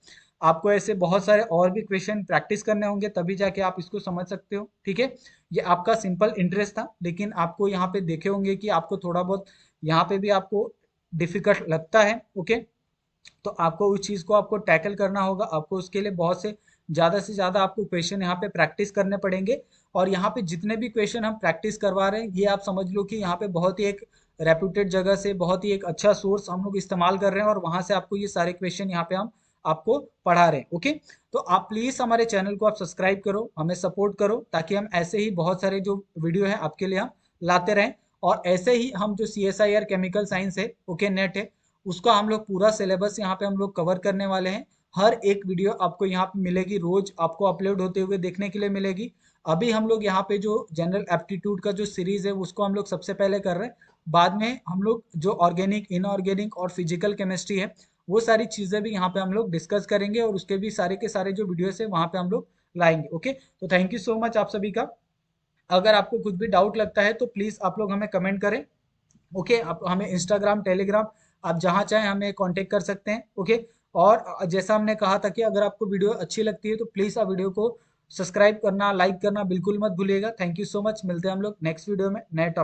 आपको ऐसे बहुत सारे और भी क्वेश्चन प्रैक्टिस करने होंगे तभी जाके आप इसको समझ सकते हो। ठीक है, ये आपका सिंपल इंटरेस्ट था, लेकिन आपको यहाँ पे देखे होंगे कि आपको थोड़ा बहुत यहाँ पे भी आपको डिफिकल्ट लगता है। ओके, तो आपको उस चीज़ को आपको टैकल करना होगा, आपको उसके लिए बहुत से ज़्यादा आपको क्वेश्चन यहाँ पे प्रैक्टिस करने पड़ेंगे। और यहाँ पे जितने भी क्वेश्चन हम प्रैक्टिस करवा रहे हैं ये आप समझ लो कि यहाँ पे बहुत ही एक रेप्यूटेड जगह से बहुत ही एक अच्छा सोर्स हम लोग इस्तेमाल कर रहे हैं, और वहाँ से आपको ये सारे क्वेश्चन यहाँ पे हम आपको पढ़ा रहे हैं। ओके, तो आप प्लीज़ हमारे चैनल को आप सब्सक्राइब करो, हमें सपोर्ट करो, ताकि हम ऐसे ही बहुत सारे जो वीडियो हैं आपके लिए हम लाते रहें। और ऐसे ही हम जो CSIR केमिकल साइंस है, ओके, नेट है, उसका हम लोग पूरा सिलेबस यहाँ पे हम लोग कवर करने वाले हैं। हर एक वीडियो आपको यहाँ पे मिलेगी, रोज आपको अपलोड होते हुए देखने के लिए मिलेगी। अभी हम लोग यहाँ पे जो जनरल एप्टीट्यूड का जो सीरीज है उसको हम लोग सबसे पहले कर रहे हैं, बाद में हम लोग जो ऑर्गेनिक, इनऑर्गेनिक और फिजिकल केमिस्ट्री है वो सारी चीज़ें भी यहाँ पे हम लोग डिस्कस करेंगे, और उसके भी सारे के सारे जो वीडियोस है वहाँ पे हम लोग लाएंगे। ओके, तो थैंक यू सो मच आप सभी का। अगर आपको कुछ भी डाउट लगता है तो प्लीज़ आप लोग हमें कमेंट करें। ओके, आप हमें इंस्टाग्राम, टेलीग्राम, आप जहाँ चाहें हमें कांटेक्ट कर सकते हैं। ओके, और जैसा हमने कहा था कि अगर आपको वीडियो अच्छी लगती है तो प्लीज़ आप वीडियो को सब्सक्राइब करना, लाइक करना बिल्कुल मत भूलिएगा। थैंक यू सो मच, मिलते हैं हम लोग नेक्स्ट वीडियो में नए टॉपिक।